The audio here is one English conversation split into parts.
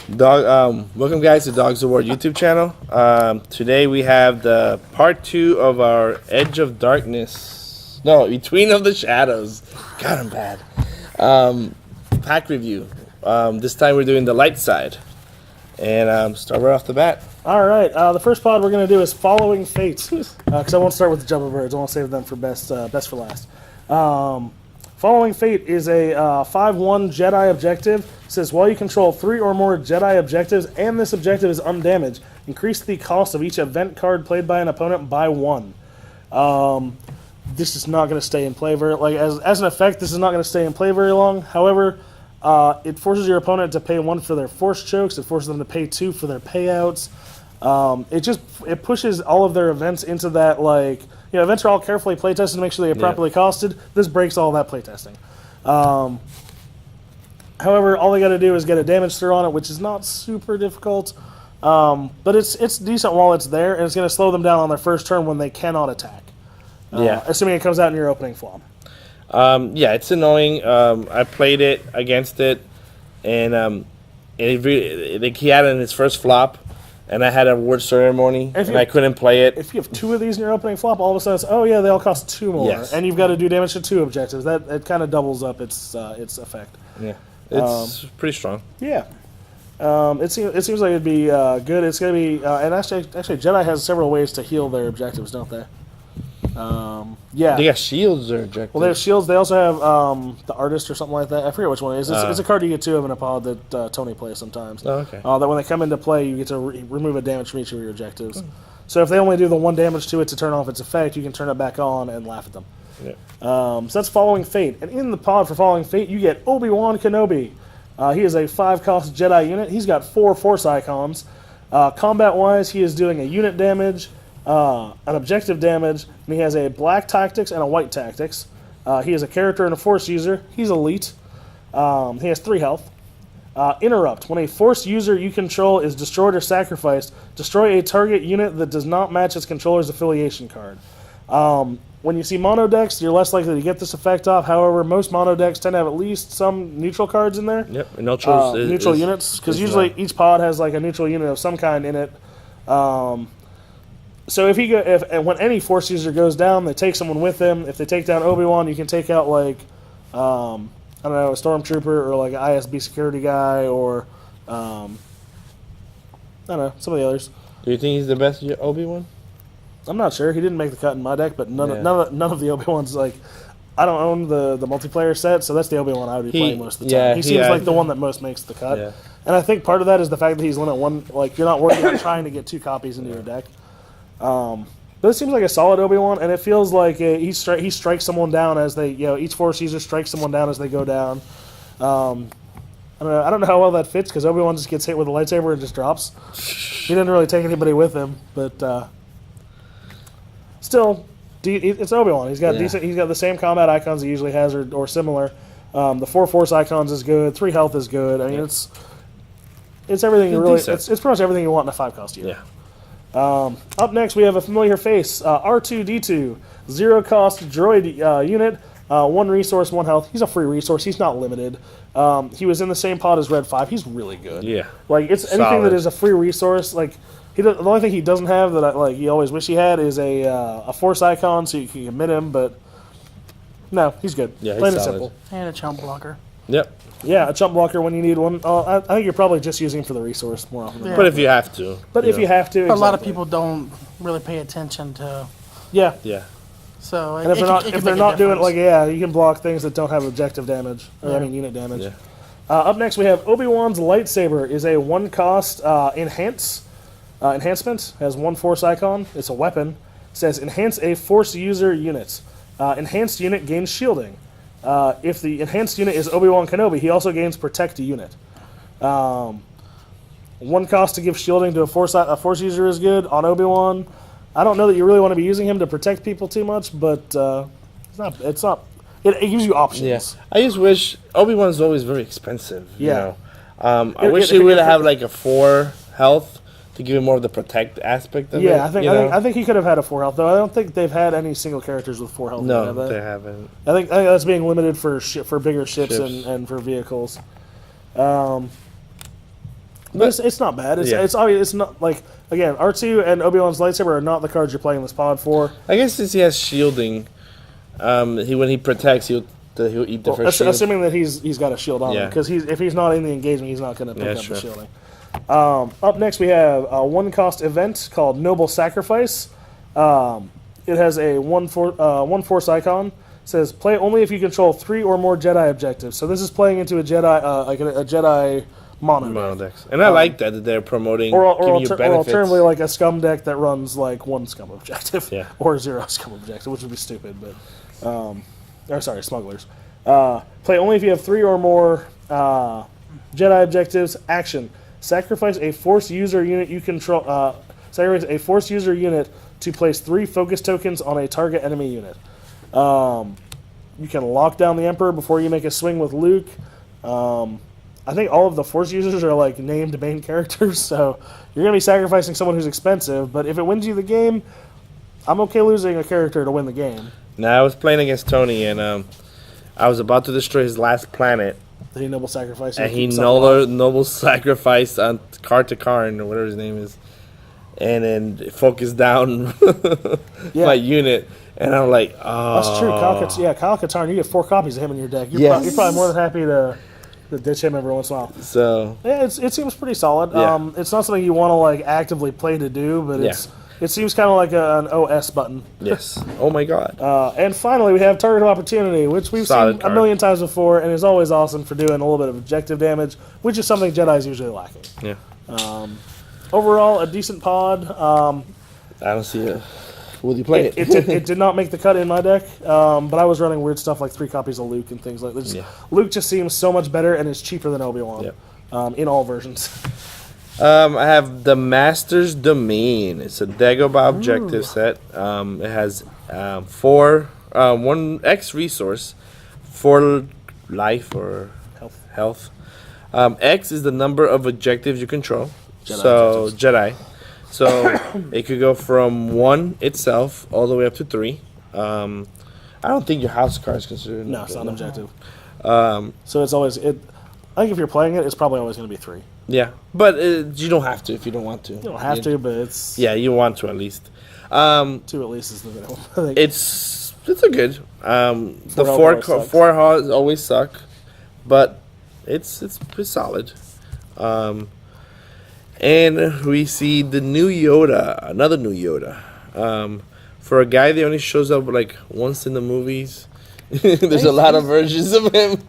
Welcome guys to Dogs of War YouTube channel. Today we have the part 2 of our Edge of Darkness. No, Between of the Shadows. God, I'm bad. Pack review. This time we're doing the light side. And start right off the bat. All right, the first pod we're going to do is Following Fate. Because I won't start with the Jumbo Birds. I want to save them for best for last. Following Fate is a 5-1 Jedi objective. It says, while you control 3 or more Jedi objectives, and this objective is undamaged, increase the cost of each event card played by an opponent by 1. This is not going to stay in play as an effect, this is not going to stay in play very long. However, it forces your opponent to pay 1 for their force chokes. It forces them to pay 2 for their payouts. It pushes all of their events into that, events are all carefully playtested to make sure they get properly costed. This breaks all that playtesting. However, all they got to do is get a damage throw on it, which is not super difficult. But it's decent while it's there, and it's going to slow them down on their first turn when they cannot attack. Assuming it comes out in your opening flop. It's annoying. I played it against it, and he had it in his first flop. And I had a word ceremony, and I couldn't play it. If you have 2 of these in your opening flop, all of a sudden it's, they all cost 2 more. Yes. And you've got to do damage to 2 objectives. It kind of doubles up its effect. Yeah, it's pretty strong. Yeah. It seems like it'd be good. It's going to be... and actually, Jedi has several ways to heal their objectives, don't they? They got shields or objectives. Well, they have shields. They also have the Artist or something like that. I forget which one it is. It's a card you get 2 of in a pod that Tony plays sometimes. Oh, okay. That when they come into play, you get to remove a damage from each of your objectives. So if they only do the 1 damage to it to turn off its effect, you can turn it back on and laugh at them. Yeah. So that's Following Fate. And in the pod for Following Fate, you get Obi-Wan Kenobi. He is a 5-cost Jedi unit. He's got 4 Force icons. Combat-wise, he is doing a unit damage, an objective damage, and he has a black tactics and a white tactics. He is a character and a force user. He's elite. He has 3 health. Interrupt. When a force user you control is destroyed or sacrificed, destroy a target unit that does not match its controller's affiliation card. When you see mono decks, you're less likely to get this effect off. However, most mono decks tend to have at least some neutral cards in there. Yep, neutral units, because usually each pod has a neutral unit of some kind in it. So when any force user goes down, they take someone with them. If they take down Obi-Wan, you can take out a stormtrooper or an ISB security guy or some of the others. Do you think he's the best Obi-Wan? I'm not sure. He didn't make the cut in my deck, but none of the Obi-Wans I don't own the multiplayer set, so that's the Obi-Wan I would be playing most of the time. Yeah, he seems like the one that most makes the cut. Yeah. And I think part of that is the fact that he's limit 1. You're not working on trying to get 2 copies into your deck. But it seems like a solid Obi-Wan, and it feels like he strikes someone down as they, each force user strikes someone down as they go down. I don't know how well that fits because Obi-Wan just gets hit with a lightsaber and just drops. He didn't really take anybody with him, but still, it's Obi-Wan. He's got decent. He's got the same combat icons he usually has, or similar. The 4 force icons is good. 3 health is good. I mean, it's everything you really. It's pretty much everything you want in a 5-cost unit. Yeah. Up next, we have a familiar face, R2-D2, 0-cost droid unit, 1 resource, 1 health. He's a free resource. He's not limited. He was in the same pod as Red 5. He's really good. Yeah. It's anything that is a free resource. The only thing he doesn't have that you always wish he had is a force icon, so you can commit him. But no, he's good. Yeah, plain he's and solid. simple. And a chump blocker. Yep. Yeah, a chump blocker when you need one. I think you're probably just using him for the resource more often than not. But if you have to. If you have to, exactly. A lot of people don't really pay attention to. Yeah. Yeah. So and if they're not doing you can block things that don't have objective damage or unit damage. Yeah. Up next, we have Obi-Wan's lightsaber. Is a 1-cost enhancement. Has 1 force icon. It's a weapon. It says enhance a force user unit. Enhanced unit gains shielding. If the enhanced unit is Obi-Wan Kenobi, he also gains protect a unit. 1 cost to give shielding to a force user is good on Obi-Wan. I don't know that you really want to be using him to protect people too much, but it's not. It gives you options. Yeah. I just wish Obi-Wan's always very expensive. Yeah. I wish he would have a 4 health to give him more of the protect aspect of it. Yeah, I think he could have had a 4 health, though. I don't think they've had any single characters with 4 health. No, they haven't. I think that's being limited for bigger ships. And for vehicles. But it's not bad. It's obvious. It's not like, again, R2 and Obi-Wan's lightsaber are not the cards you're playing this pod for. I guess since he has shielding, when he protects, he'll eat the first shield. Assuming that he's got a shield on him, because if he's not in the engagement, he's not going to pick up the shielding. Up next, we have a one-cost event called Noble Sacrifice. It has a one force icon. It says play only if you control 3 or more Jedi objectives. So this is playing into a Jedi like a Jedi mono deck. And I like that they're promoting giving you benefits. Or alternatively, like a scum deck that runs like 1 scum objective, or 0 scum objective, which would be stupid. But smugglers. Play only if you have 3 or more Jedi objectives. Action: sacrifice a Force user unit you control. Sacrifice a Force user unit to place 3 focus tokens on a target enemy unit. You can lock down the Emperor before you make a swing with Luke. I think all of the Force users are like named main characters, so you're going to be sacrificing someone who's expensive, but if it wins you the game, I'm okay losing a character to win the game. Now, I was playing against Tony, and I was about to destroy his last planet. Did he noble sacrifice? And he noble sacrificed on Karn, or whatever his name is, and then focused down my unit. And I'm like, oh. That's true. Kyle Katarn, you get 4 copies of him in your deck. You're probably more than happy to ditch him every once in a while. So yeah, it seems pretty solid. Yeah. It's not something you want to like actively play to do, but it seems kind of like an OS button. Yes. Oh my god. And finally, we have Target of Opportunity, which we've seen a million times before, and is always awesome for doing a little bit of objective damage, which is something Jedi's usually lacking. Yeah. Overall, a decent pod. I don't see it. Will you play it? It did not make the cut in my deck, but I was running weird stuff like 3 copies of Luke and things like that. Luke just seems so much better and is cheaper than Obi-Wan in all versions. I have the Master's Domain. It's a Dagobah objective set. It has 1 X resource, 4 life or health. X is the number of objectives you control. Jedi. So it could go from 1 itself all the way up to 3. I don't think your house card is considered. No, it's not an objective. So it's always I think if you're playing it, it's probably always going to be 3. Yeah, but you don't have to if you don't want to. You don't have to, but it's you want to at least. 2 at least is the minimum. I think. It's a good. The 4 always suck, but it's solid. And we see the new Yoda, another new Yoda. For a guy that only shows up like once in the movies, there's a lot of versions of him.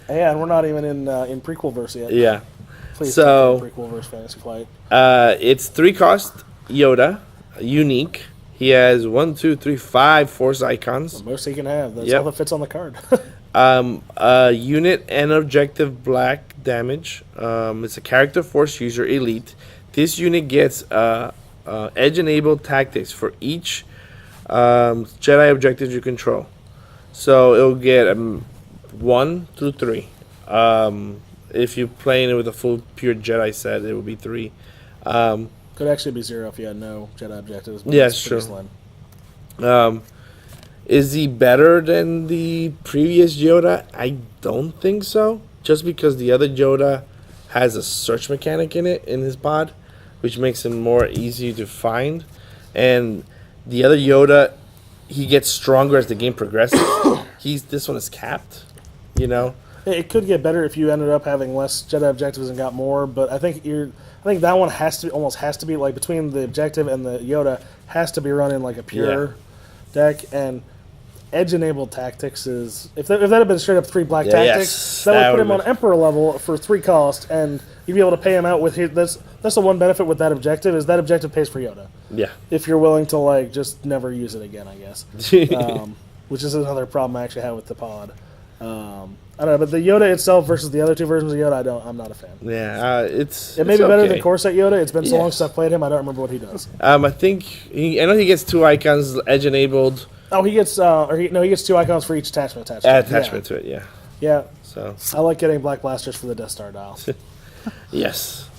Yeah, and we're not even in prequel verse yet. Yeah. Please prequel verse Fantasy Flight. It's 3 cost Yoda, unique. He has 1, 2, 3, 5 Force icons. The most he can have. That's all that fits on the card. Unit and objective black damage. It's a character Force user elite. This unit gets edge-enabled tactics for each Jedi objectives you control. So it'll get 1 through 3. If you're playing it with a full pure Jedi set, it would be 3. Could actually be 0 if you had no Jedi objectives. Yeah, it's true. Slim. Is he better than the previous Yoda? I don't think so. Just because the other Yoda has a search mechanic in his pod, which makes him more easy to find. And the other Yoda, he gets stronger as the game progresses. This one is capped, It could get better if you ended up having less Jedi objectives and got more, but I think that one almost has to be like between the objective and the Yoda has to be running like a pure deck. And edge-enabled tactics is if that had been straight up 3 black tactics, that would put him on Emperor level for 3 cost, and you'd be able to pay him out with his. That's the one benefit with that objective is that objective pays for Yoda. Yeah. If you're willing to like just never use it again, I guess. Which is another problem I actually have with the pod. I don't know, but the Yoda itself versus the other 2 versions of Yoda, I'm not a fan. Yeah, it may be better than Corset Yoda. It's been so long since I've played him, I don't remember what he does. I think I know he gets 2 icons, edge enabled. Oh, he gets he gets 2 icons for each attachment attached. Attachment to it, yeah. Yeah. So I like getting black blasters for the Death Star dial. Yes.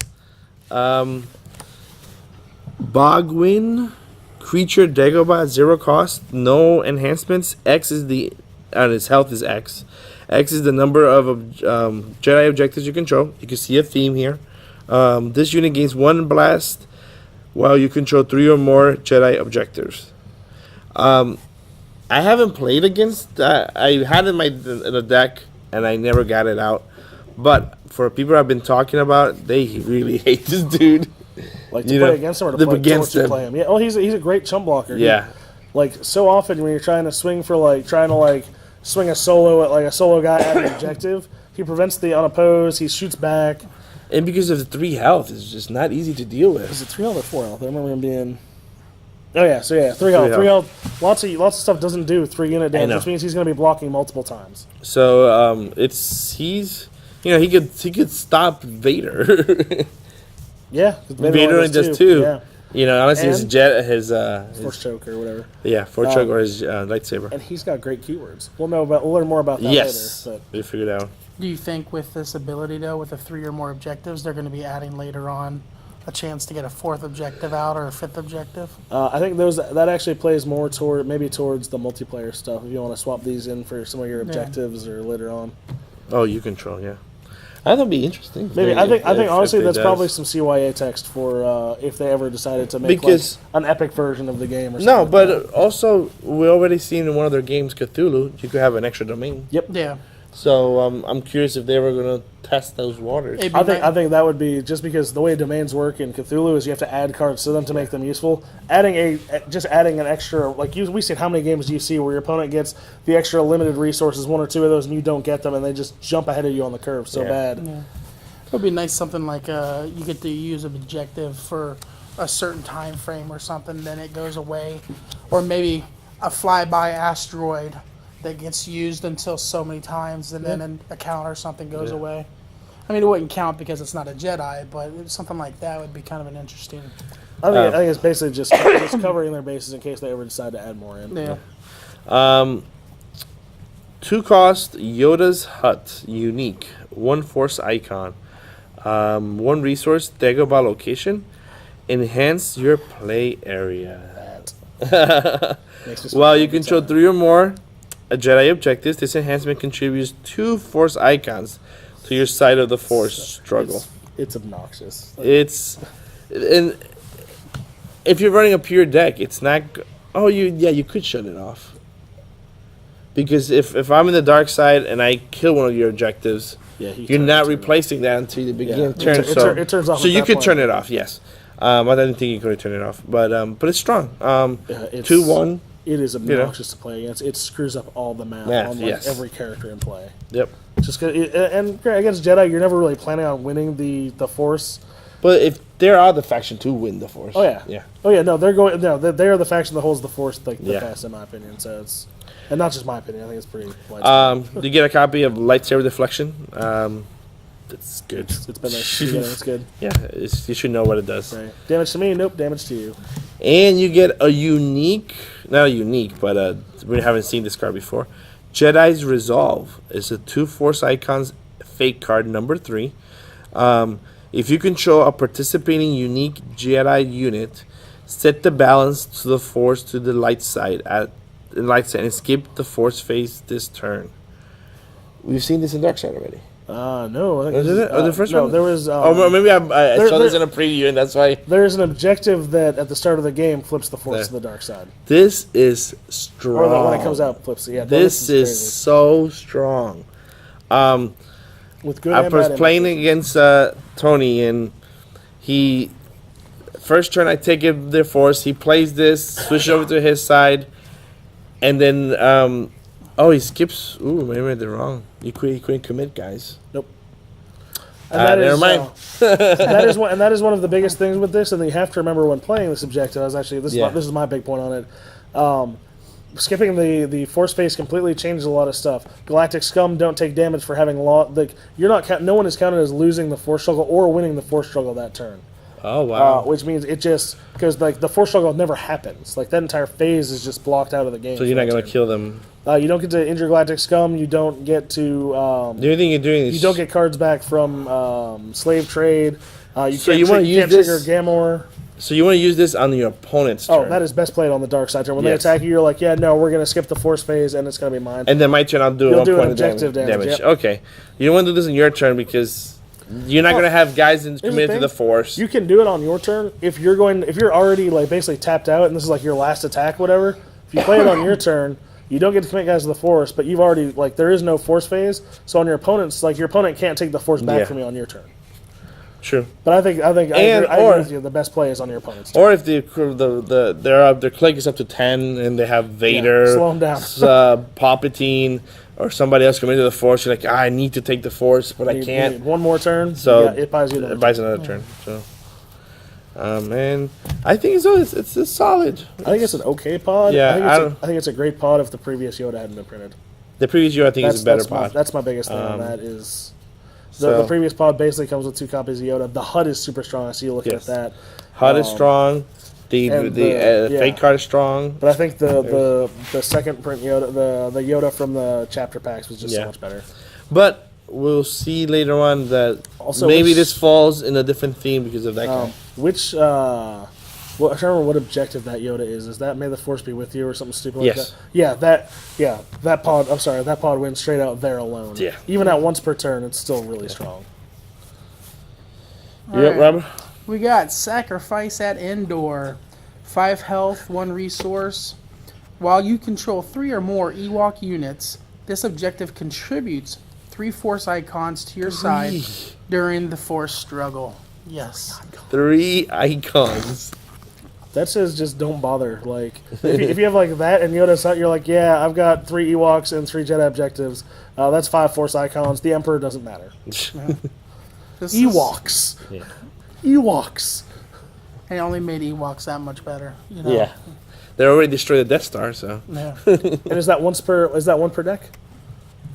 Bogwin creature Dagobah, 0 cost, no enhancements. X is his health is X. X is the number of Jedi objectives you control. You can see a theme here. This unit gains 1 blast while you control 3 or more Jedi objectives. I haven't played against. I had it in the deck, and I never got it out. But for people I've been talking about, they really hate this dude. Like to play against him or to play against him. Play him? Yeah. Oh, he's a great chump blocker. Yeah. Like so often when you're trying to swing for swing a solo at a solo guy at an objective, he prevents the unopposed. He shoots back. And because of the 3 health, it's just not easy to deal with. Is it 3 health or 4 health? I remember him being. Oh yeah, so yeah, 3 health. 3 health. Lots of stuff doesn't do 3 unit damage, which means he's going to be blocking multiple times. So he could stop Vader. Yeah, Vader only does 2. Yeah. Honestly, And his force choke or whatever. Yeah, force choke or his lightsaber. And he's got great keywords. We'll learn more about that later. We figured out. Do you think with this ability, though, with the 3 or more objectives, they're going to be adding later on a chance to get a 4th objective out or a 5th objective? I think that actually plays more towards the multiplayer stuff. If you want to swap these in for some of your objectives or later on. Oh, you control, yeah. That'd be interesting. Maybe I think honestly that's probably some CYA text for if they ever decided to make an epic version of the game or something. No, but also we already seen in one of their games, Cthulhu, you could have an extra domain. Yep. Yeah. So I'm curious if they were going to test those waters. I think that would be just because the way domains work in Cthulhu is you have to add cards to them to make them useful. Adding an extra we've seen how many games do you see where your opponent gets the extra limited resources, 1 or 2 of those, and you don't get them, and they just jump ahead of you on the curve so bad. Yeah. It would be nice something like you get to use an objective for a certain time frame or something, then it goes away, or maybe a flyby asteroid that gets used until so many times, and then an account or something goes away. I mean, it wouldn't count because it's not a Jedi, but something like that would be kind of an interesting. I think it's basically just covering their bases in case they ever decide to add more in. Yeah. 2 cost Yoda's Hut, unique, 1 force icon, 1 resource, Dagobah location, enhance your play area. While you control 3 or more Jedi objectives, this enhancement contributes 2 force icons to your side of the force struggle. It's obnoxious. And if you're running a pure deck, it's not. You could shut it off. Because if I'm in the dark side and I kill one of your objectives, you're not replacing that until the beginning of turn. It turns off. So you could turn it off. Yes. I didn't think you could turn it off, but it's strong. 2-1. It is obnoxious to play against. It screws up all the math on every character in play. Yep. Just and against Jedi, you're never really planning on winning the Force. But if there are the faction to win the Force. Oh yeah. Yeah. Oh yeah. No, they are the faction that holds the Force the best, in my opinion. So it's, and not just my opinion. I think it's pretty widespread. You get a copy of Lightsaber Deflection. It's good. It's been nice. It's good. Yeah, you should know what it does. Right. Damage to me? Nope. Damage to you. And you get a unique, not a unique, but we haven't seen this card before. Jedi's Resolve. It's a 2 force icons fake card, number 3. If you control a participating unique Jedi unit, set the balance to the force to the light side and skip the force phase this turn. We've seen this in Dark Side already. No. I think Is it? The first one? There was. Maybe I saw this in a preview, and that's why. There's an objective that at the start of the game flips the force to the dark side. This is strong. Or when it comes out, flips it. Yeah, this is so strong. With good I was playing against Tony, and he first turn I take it their force. He plays this, switch over to his side, and then he skips. Ooh, maybe I did wrong. He couldn't commit, guys. Nope. And never mind. That is one of the biggest things with this, and you have to remember when playing this objective. This is my big point on it. Skipping the force phase completely changes a lot of stuff. Galactic Scum don't take damage for having no one is counted as losing the force struggle or winning the force struggle that turn. Oh wow! Which means it just because the force struggle never happens. That entire phase is just blocked out of the game. So you're not gonna kill them. You don't get to injure Galactic Scum. You don't get to. The only thing you're doing is you don't get cards back from slave trade. You so you want to use this trigger Gamor. So you want to use this on your opponent's turn. Oh, that is best played on the dark side turn. When they attack you, you're like, yeah, no, we're going to skip the force phase, and it's going to be mine. And then my turn, I'll do You'll 1 do point an objective damage. Yep. Okay. You don't want to do this on your turn because You're not gonna have guys committed to thing. the force. You can do it on your turn if you're already like basically tapped out and this is like your last attack, whatever. If you play it on your turn, you don't get to commit guys to the force, but you've already like there is no force phase. So on your opponent's like your opponent can't take the force back from you on your turn. True. But I agree with you. The best play is on your opponent's turn. Or if their click is up to 10 and they have Vader, slow 'em down. Palpatine, or somebody else coming into the force, you're like, I need to take the force, but I can't. You need one more turn, So it buys you another turn. So, man, I think it's solid. I think it's an okay pod. Yeah, I think it's a great pod if the previous Yoda hadn't been printed. The previous year, I think, is a better pod. That's my biggest thing on that is so, the previous pod basically comes with 2 copies of Yoda. The HUD is super strong. I see you looking at that. HUD is strong. The fake card is strong. But I think the second print Yoda, the Yoda from the chapter packs was just so much better. But we'll see later on that also maybe this falls in a different theme because of that guy. Well, I can't remember what objective that Yoda is. Is that May the Force be with you or something stupid like Yes. that? That pod. I'm sorry, that pod wins straight out there alone. Yeah. Even at once per turn, it's still really strong. You up, Robert? We got Sacrifice at Endor. 5 health, 1 resource. While you control 3 or more Ewok units, this objective contributes 3 Force icons to your side during the Force struggle. Yes. 3 icons. That says just don't bother. Like if you have like that and Yoda's out, you're like, yeah, I've got 3 Ewoks and 3 Jedi objectives. That's 5 Force icons. The Emperor doesn't matter. Ewoks. Yeah. Ewoks. It only made Ewoks that much better. You know? Yeah. They already destroyed the Death Star, so. Yeah. And is that one per deck?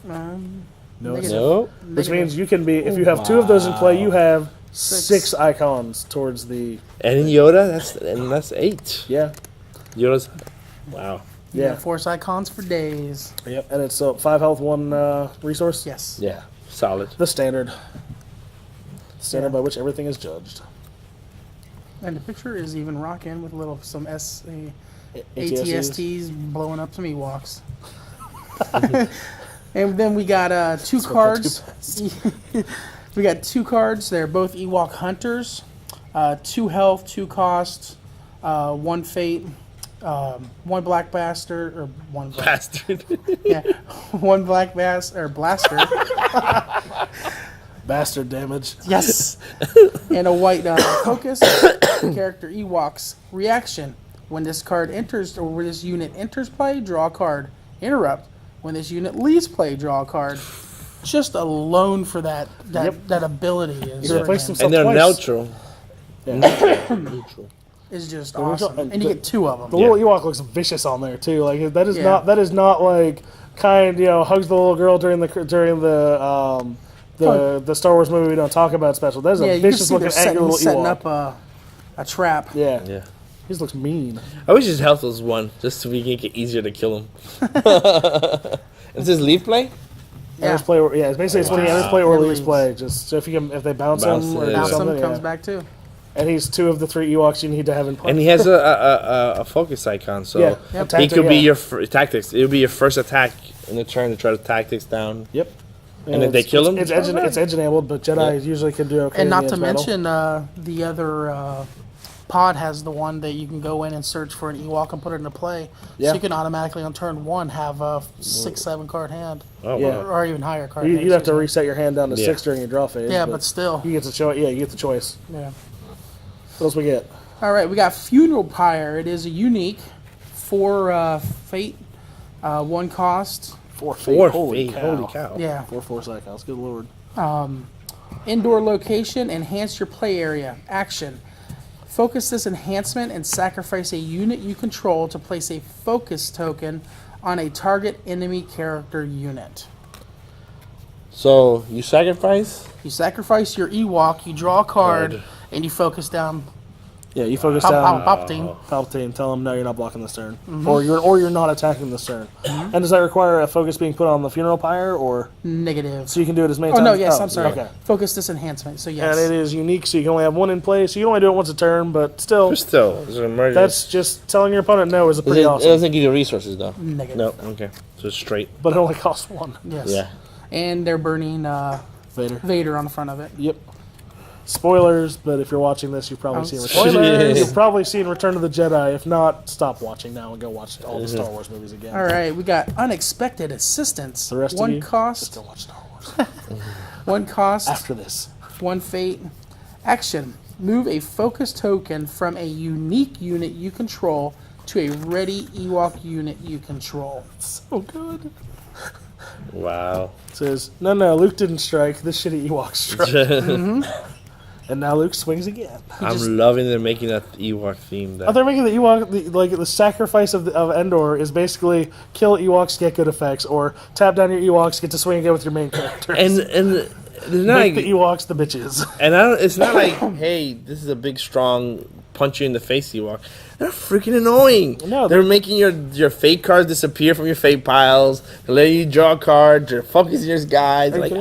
No. Which means you can be if you have 2 of those in play, you have 6 icons towards the. And in Yoda, that's 8. Yeah. Yoda's. Wow. Yeah. Force icons for days. Yep. And it's 5 health, 1 resource. Yes. Yeah. Solid. The standard. Standard by which everything is judged. And the picture is even rocking with some ATSTs. ATSTs blowing up some Ewoks. And then we got 2 cards. We got 2 cards. They're both Ewok Hunters. 2 health, 2 cost, 1 fate, 1 black bastard, or 1 black, Bastard. yeah, 1 black blaster. Bastard damage. Yes. And a white focus. Character Ewok's reaction. When this card enters, or when this unit enters play, draw a card. Interrupt. When this unit leaves play, draw a card. Just alone for that ability is And they're neutral. Yeah. Neutral. is just awesome. And you get 2 of them. The little Ewok looks vicious on there too. Like that is not like hugs the little girl during the Star Wars movie we don't talk about special. That is a vicious looking angry little Ewok. Setting up a trap. Yeah. Yeah. He just looks mean. I wish his health was 1, just so we can make it easier to kill him. Is this leave play? Yeah. Play, it's basically it's when he enters play or leaves play. Just so if they bounce him or Bounce something, him, comes back too. And he's 2 of the 3 Ewoks you need to have in play. And he has a focus icon, so he could be your tactics. It would be your first attack in the turn to try to tactics down. Yep. And if they kill him, it's edge enabled, but Jedi usually can do okay. And not to battle. mention the other pod has the one that you can go in and search for an Ewok and put it into play. Yeah. So you can automatically on turn 1 have a 6-7 card hand. Oh, yeah. wow. Or even higher card hand. You'd have to reset your hand down to 6 during your draw phase. Yeah, but still. You get the choice. Yeah, you get the choice. Yeah. What else we get? All right, we got Funeral Pyre. It is a unique 4 fate, 1 cost. 4 fate. 4 Holy fate. cow. Holy cow. Yeah. 4 force icons. Good lord. Indoor location, enhance your play area. Action. Focus this enhancement and sacrifice a unit you control to place a focus token on a target enemy character unit. So you sacrifice? You sacrifice your Ewok, you draw a card, and you focus down Yeah, you focus down Palpatine. Palpatine. Tell him no, you're not blocking this turn, or you're not attacking this turn. And does that require a focus being put on the funeral pyre, or Negative. so you can do it as many Oh times? no, yes, I'm sorry. Okay. Focus this enhancement. So yes. And it is unique, so you can only have 1 in play. So you can only do it once a turn, but still, It's an emergency. that's just telling your opponent no is a pretty It awesome. doesn't give you resources though. Negative. No. Okay. So it's straight. But it only costs 1. Yes. Yeah. And they're burning Vader. Vader on the front of it. Yep. Spoilers, but if you're watching this, you've probably seen spoilers. You've probably seen Return of the Jedi. If not, stop watching now and go watch all the Star Wars movies again. All right, we got unexpected assistance. The rest one of you, cost. just go watch Star Wars. One cost. After this. One fate. Action. Move a focus token from a unique unit you control to a ready Ewok unit you control. So good. Wow. It says, no, Luke didn't strike. This shitty Ewok struck. And now Luke swings again. I'm loving they're making that Ewok theme. Oh, they're making the Ewok, the sacrifice of Endor is basically kill Ewoks, get good effects, or tap down your Ewoks, get to swing again with your main characters. And there's not Make like, the Ewoks the bitches. and it's not like, hey, this is a big, strong, punch you in the face Ewok. They're freaking annoying. No, they're making your fake cards disappear from your fake piles. They're letting you draw cards. They're focusing your guys. Like,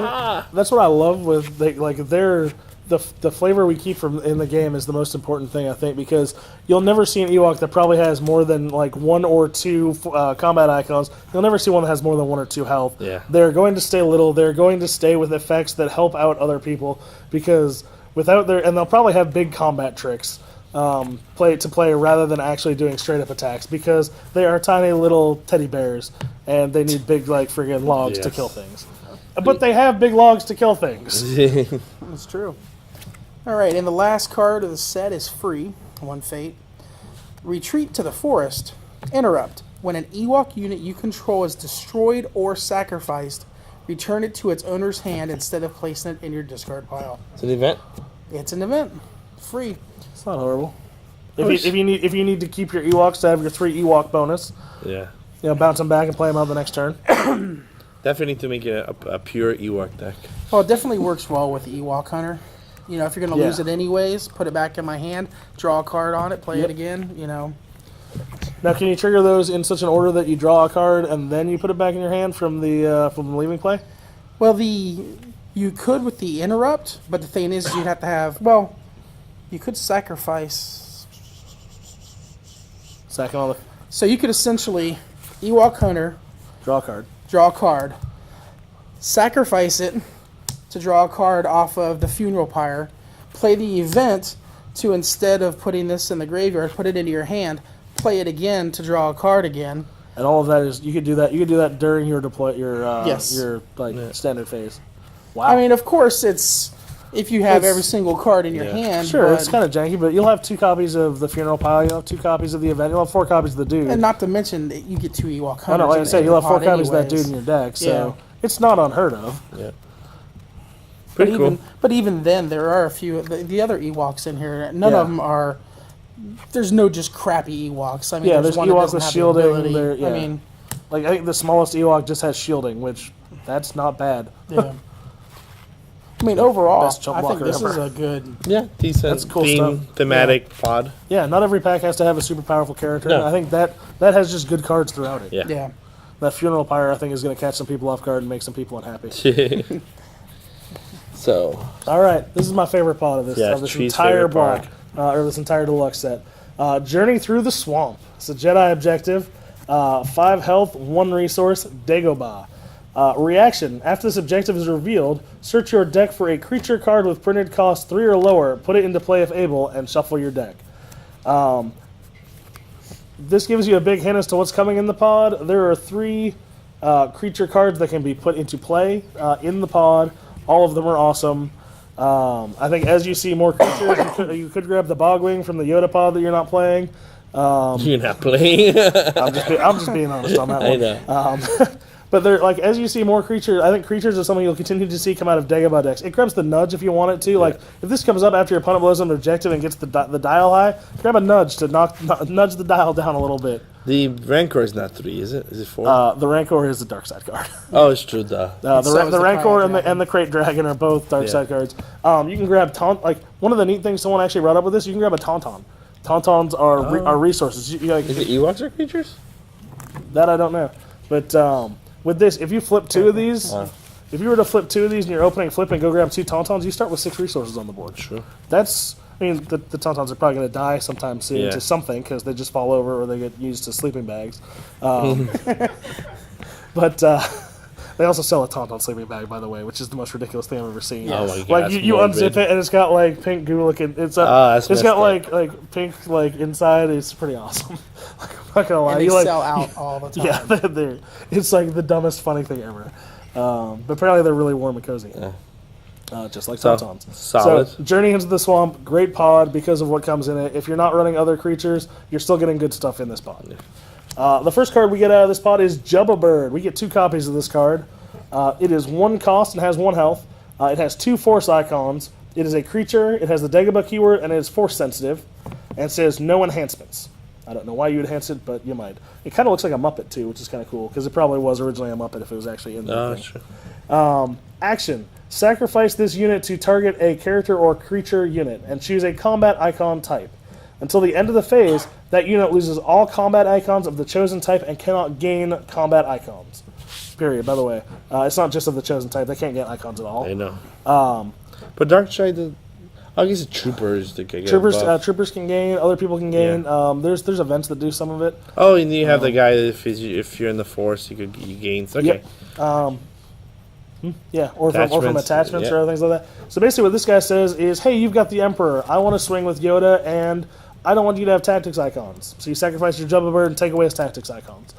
That's what I love with the flavor we keep from in the game is the most important thing, I think, because you'll never see an Ewok that probably has more than like 1 or 2 combat icons. You'll never see one that has more than 1 or 2 health. Yeah. They're going to stay little. They're going to stay with effects that help out other people because without their, and they'll probably have big combat tricks play rather than actually doing straight up attacks because they are tiny little teddy bears and they need big like friggin' logs to kill things. But they have big logs to kill things. That's true. All right, and the last card of the set is free. One fate. Retreat to the forest. Interrupt. When an Ewok unit you control is destroyed or sacrificed, return it to its owner's hand instead of placing it in your discard pile. It's an event. It's an event. Free. It's not horrible. If you need to keep your Ewoks to have your 3 Ewok bonus, Yeah. Bounce them back and play them out the next turn. Definitely need to make it a pure Ewok deck. Well, it definitely works well with the Ewok Hunter. You know, if you're going to lose it anyways, put it back in my hand, draw a card on it, play it again, you know. Now, can you trigger those in such an order that you draw a card and then you put it back in your hand from the leaving play? Well, you could with the interrupt, but the thing is you'd have to have, you could sacrifice. Second on the So you could essentially Ewok Hunter, draw a card. draw a card, sacrifice it to draw a card off of the funeral pyre, play the event to, instead of putting this in the graveyard, put it into your hand, play it again to draw a card again. And all of that is you could do that during your Yes. your standard phase. Wow. I mean, of course, it's if you have every single card in your hand. Sure, but, it's kind of janky, but you'll have 2 copies of the funeral pile, you'll have 2 copies of the event, you'll have 4 copies of the dude. and not to mention that you get 2 Ewok Hunters. I know, like I said, you'll have 4 copies of that anyways. dude in your deck, so Yeah. it's not unheard of. Yeah. But Pretty cool. even then, there are a few the other Ewoks in here. None of them are. There's no just crappy Ewoks. I mean, Yeah, there's one that Ewoks doesn't with have the shielding, ability. they're- yeah. I mean, Like, I think the smallest Ewok just has shielding, which, that's not bad. yeah. I mean, overall, Best jump I think blocker this ever. is a good. Yeah, decent That's cool theme, stuff. thematic pod. Yeah, not every pack has to have a super powerful character. No. I think that has just good cards throughout it. Yeah. Yeah. That funeral pyre, I think, is going to catch some people off guard and make some people unhappy. So, All right, this is my favorite part of this, Yeah, of this Tree's entire favorite part. block, or this entire deluxe set. Journey through the swamp. It's a Jedi objective. 5 health, 1 resource, Dagobah. Reaction. After this objective is revealed, search your deck for a creature card with printed cost 3 or lower, put it into play if able, and shuffle your deck. This gives you a big hint as to what's coming in the pod. There are 3 creature cards that can be put into play in the pod. All of them are awesome. I think as you see more creatures, you could grab the Bogwing from the Yoda pod that you're not playing. you're not playing. I'm just being honest on that I one. know. But they're like as you see more creatures, I think creatures are something you'll continue to see come out of Dagobah decks. It grabs the nudge if you want it to. Like if this comes up after your opponent blows an objective and gets the dial high, grab a nudge to nudge the dial down a little bit. The Rancor is not 3, is it? Is it 4? The Rancor is the dark side card. Oh, it's true, duh. The so is the Rancor Cryo and Dragon. the Crate Dragon are both dark side cards. You can grab like one of the neat things someone actually brought up with this. You can grab a Tauntaun. Tauntauns are resources. Is it Ewoks or creatures? That I don't know, but with this, if you flip 2 of these, if you were to flip 2 of these in your opening flip and go grab 2 Tauntauns, you start with 6 resources on the board. True. That's, I mean, the Tauntauns are probably going to die sometime soon to something because they just fall over or they get used to sleeping bags. But They also sell a Tauntaun sleeping bag, by the way, which is the most ridiculous thing I've ever seen. Oh my God, Like that's you unzip morbid. it and it's got like pink goo looking. It's that's it's got messed like pink like inside. It's pretty awesome. Like, I'm not gonna lie. And they You like sell out all the time. yeah, it's like the dumbest funny thing ever. But apparently they're really warm and cozy. Just like Tauntauns. Solid. So, Journey into the Swamp, great pod because of what comes in it. If you're not running other creatures, you're still getting good stuff in this pod. The first card we get out of this pod is Jubba Bird. We get 2 copies of this card. It is 1 cost and has 1 health. It has 2 force icons. It is a creature. It has the Dagobah keyword and it is force sensitive. And it says no enhancements. I don't know why you would enhance it, but you might. It kind of looks like a Muppet too, which is kind of cool because it probably was originally a Muppet if it was actually in the thing. Sure. Action. Sacrifice this unit to target a character or creature unit and choose a combat icon type. Until the end of the phase, that unit loses all combat icons of the chosen type and cannot gain combat icons. Period, by the way. It's not just of the chosen type. They can't get icons at all. I know. But Darkseid, I guess the troopers that can get buff. Troopers can gain. Other people can gain. There's events that do some of it. Oh, and you have the guy that if you're in the force, you gain. Okay. Yep. Yeah, or from attachments yeah. or other things like that. So basically what this guy says is, hey, you've got the Emperor. I want to swing with Yoda, and I don't want you to have tactics icons. So you sacrifice your Jubba Bird and take away his tactics icons.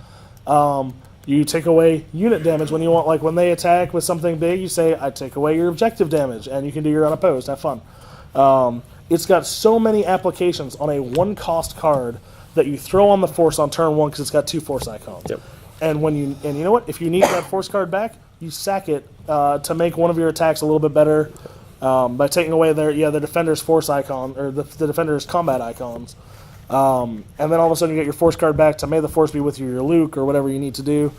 You take away unit damage when you want, like when they attack with something big, you say, I take away your objective damage, and you can do your unopposed. Have fun. It's got so many applications on a 1-cost card that you throw on the Force on turn 1 because it's got 2 Force icons. Yep. And you know what? If you need that Force card back, you sack it to make one of your attacks a little bit better by taking away the defender's Force icon or the defender's combat icons. And then all of a sudden you get your Force card back to may the Force be with you, your Luke, or whatever you need to do.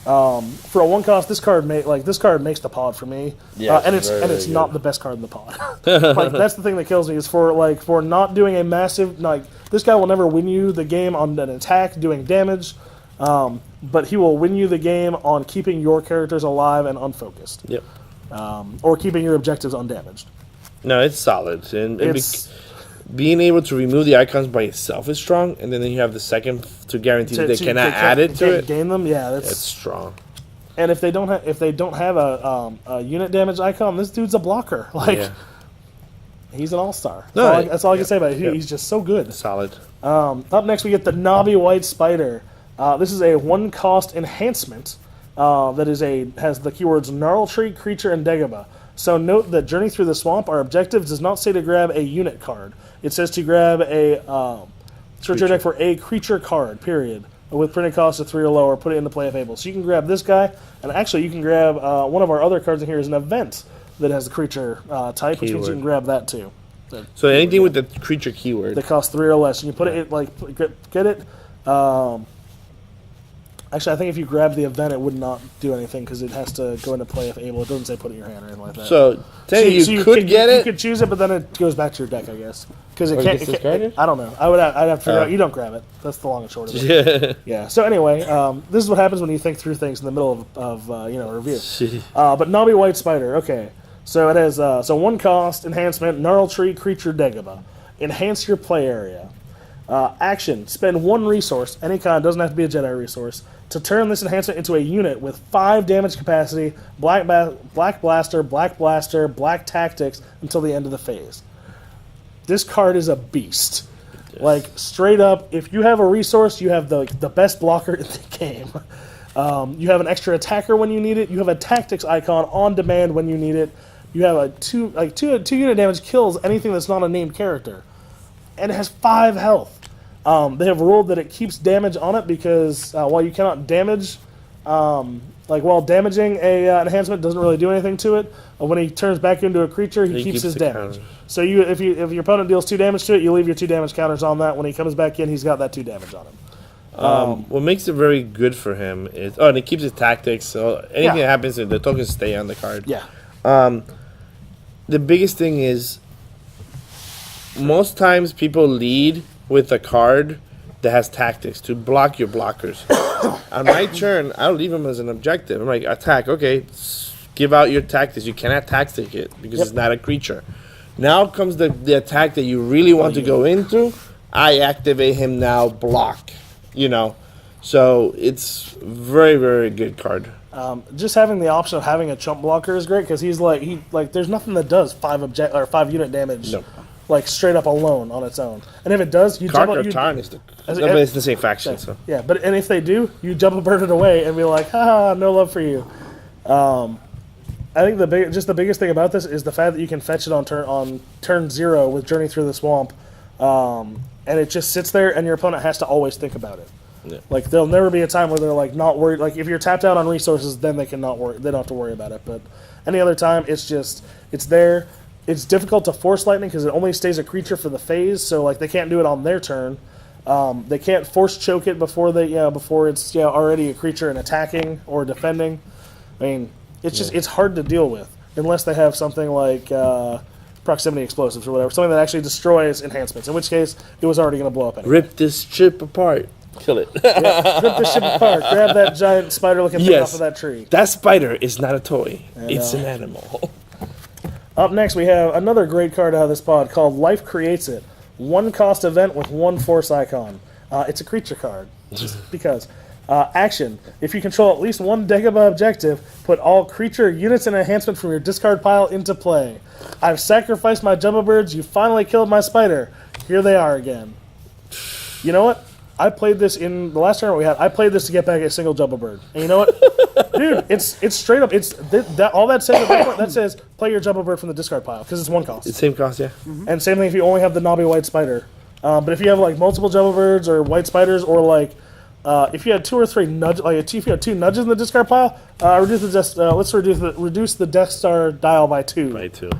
For a 1-cost, this card makes the pod for me. Yeah, and it's not the best card in the pod. Like that's the thing that kills me is for not doing a massive this guy will never win you the game on an attack doing damage. But he will win you the game on keeping your characters alive and unfocused. Yep. Or keeping your objectives undamaged. No, it's solid. And being able to remove the icons by itself is strong, and then you have the second to guarantee that they cannot add it to it. Gain them, yeah, That's strong. And if they don't have a unit damage icon, this dude's a blocker. He's an all-star. That's all I can say about it. He's just so good. Solid. Up next, we get the Navi White Spider. This is a 1-cost enhancement that has the keywords Gnarl Tree, Creature, and Dagobah. So note that Journey Through the Swamp, our objective does not say to grab a unit card. It says to grab search your deck for a creature card, period, with printed cost of 3 or lower, put it into play if able. So you can grab this guy, and actually you can grab one of our other cards in here is an event that has the creature type, which means you can grab that too. So anything with the creature keyword. That costs 3 or less. And you put it, get it. Actually, I think if you grab the event, it would not do anything because it has to go into play if able. It doesn't say put it in your hand or anything like that. So, you could get it. You could choose it, but then it goes back to your deck, I guess. Because it can't. I don't know. I'd have to figure out. You don't grab it. That's the long and short of it. Yeah. So anyway, this is what happens when you think through things in the middle of a review. But Navi White Spider. Okay. So it has 1-cost enhancement, Gnarl Tree, Creature, Dagobah. Enhance your play area. Action. Spend 1 resource, any kind, doesn't have to be a Jedi resource, to turn this enhancement into a unit with 5 damage capacity, black blaster, black tactics until the end of the phase. This card is a beast. Yes. Like, straight up, if you have a resource, you have the best blocker in the game. You have an extra attacker when you need it. You have a tactics icon on demand when you need it. You have a 2 unit damage kills anything that's not a named character. And it has 5 health. They have ruled that it keeps damage on it because while you cannot damage, while damaging an enhancement doesn't really do anything to it, when he turns back into a creature, he keeps his damage. Counter. So if your opponent deals 2 damage to it, you leave your 2 damage counters on that. When he comes back in, he's got that 2 damage on him. What makes it very good for him is and it keeps his tactics. So anything that happens, the tokens stay on the card. Yeah. The biggest thing is most times people lead with a card that has tactics to block your blockers. On my turn, I'll leave them as an objective. I'm like, attack, okay, give out your tactics. You cannot tactic it because it's not a creature. Now comes the attack that you really want to go into. I activate him now, block, So it's very, very good card. Just having the option of having a chump blocker is great because he's like there's nothing that does 5 unit damage. No. Like straight up alone on its own, and if it does, you Kark jump. or Tarn is as- it's the same faction. So Yeah, but if they do, you jump a bird it away and be like, "Ha, no love for you." I think the biggest thing about this is the fact that you can fetch it on turn 0 with Journey Through the Swamp, and it just sits there, and your opponent has to always think about it. Yeah. Like there'll never be a time where they're like not worried. Like if you're tapped out on resources, then they can not worry. They don't have to worry about it. But any other time, it's there. It's difficult to force lightning because it only stays a creature for the phase, so like they can't do it on their turn. They can't force choke it before it's already a creature and attacking or defending. I mean, it's hard to deal with unless they have something like proximity explosives or whatever, something that actually destroys enhancements. In which case, it was already going to blow up anyway. rip this chip apart, kill it. Yeah, rip the ship apart. Grab that giant spider-looking thing off of that tree. That spider is not a toy; it's an animal. Up next, we have another great card out of this pod called Life Creates It. 1 cost event with 1 force icon. It's a creature card, just because. Action. If you control at least 1 Dagobah objective, put all creature units and enhancement from your discard pile into play. I've sacrificed my Jumbo Birds. You finally killed my spider. Here they are again. You know what? I played this in the last tournament we had. I played this to get back a single Jumbo Bird. And you know what? Dude, it's straight up. All that says at that point, that says play your Jumbo Bird from the discard pile because it's 1 cost. It's same cost, yeah. And same thing if you only have the knobby white spider. But if you have like multiple Jumbo Birds or white spiders, or like if you had 2 or 3 if you had 2 nudges in the discard pile, let's reduce the Death Star dial by 2. By 2.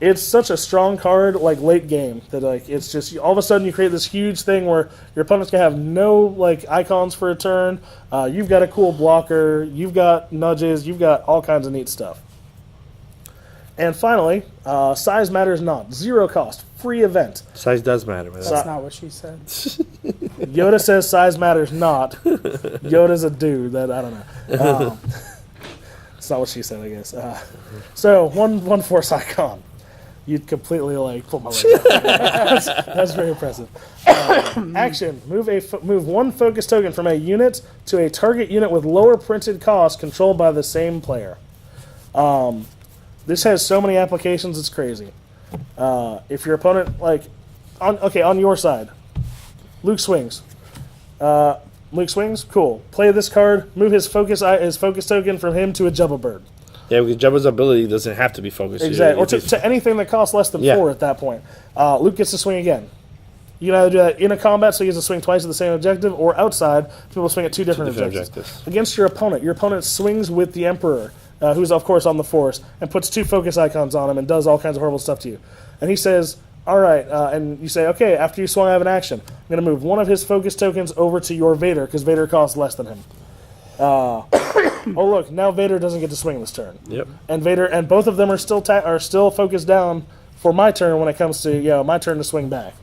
It's such a strong card, like late game, that like it's just all of a sudden you create this huge thing where your opponent's gonna have no like icons for a turn. You've got a cool blocker, you've got nudges, you've got all kinds of neat stuff. And finally, size matters not. 0 cost, free event. Size does matter. Man. That's not what she said. Yoda says size matters not. Yoda's a dude that I don't know. It's not what she said, I guess. So one force icon. You'd completely like pull my leg out. That's very impressive. Action: move 1 focus token from a unit to a target unit with lower printed cost controlled by the same player. This has so many applications, it's crazy. If your opponent on your side, Luke swings. Luke swings, cool. Play this card. Move his focus token from him to a Jumbo Bird. Yeah, because Jabba's ability doesn't have to be focused. Exactly, or to anything that costs less than 4 at that point. Luke gets to swing again. You can either do that in a combat, so he gets to swing twice at the same objective, or outside, people swing at 2 different objectives. Against your opponent swings with the Emperor, who's of course on the Force, and puts 2 focus icons on him and does all kinds of horrible stuff to you. And he says, all right, and you say, okay, after you swung, I have an action. I'm going to move 1 of his focus tokens over to your Vader, because Vader costs less than him. Oh look! Now Vader doesn't get to swing this turn. Yep. And both of them are still focused down for my turn when it comes to my turn to swing back.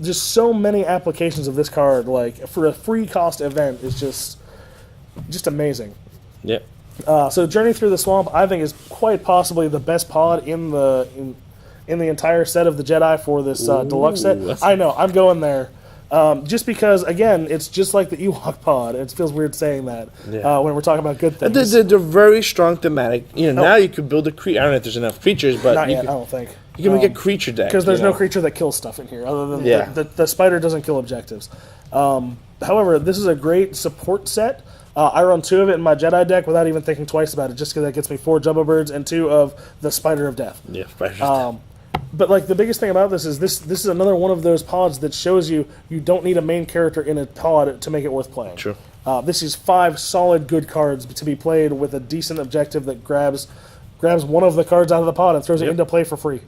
Just so many applications of this card, like for a free cost event, is just amazing. Yep. So Journey Through the Swamp, I think, is quite possibly the best pod in the entire set of the Jedi for this deluxe set. I know I'm going there. Just because, again, it's just like the Ewok pod. It feels weird saying that when we're talking about good things. They're very strong thematic. Now you could build a creature. I don't know if there's enough creatures, but not yet, I don't think. You can make a creature deck. Because there's no creature that kills stuff in here, other than the spider doesn't kill objectives. However, this is a great support set. I run 2 of it in my Jedi deck without even thinking twice about it, just because that gets me 4 Jumbo Birds and 2 of the Spider of Death. Yeah, Spider of Death. But like the biggest thing about this is another one of those pods that shows you don't need a main character in a pod to make it worth playing. True. This is 5 solid good cards to be played with a decent objective that grabs one of the cards out of the pod and throws it into play for free.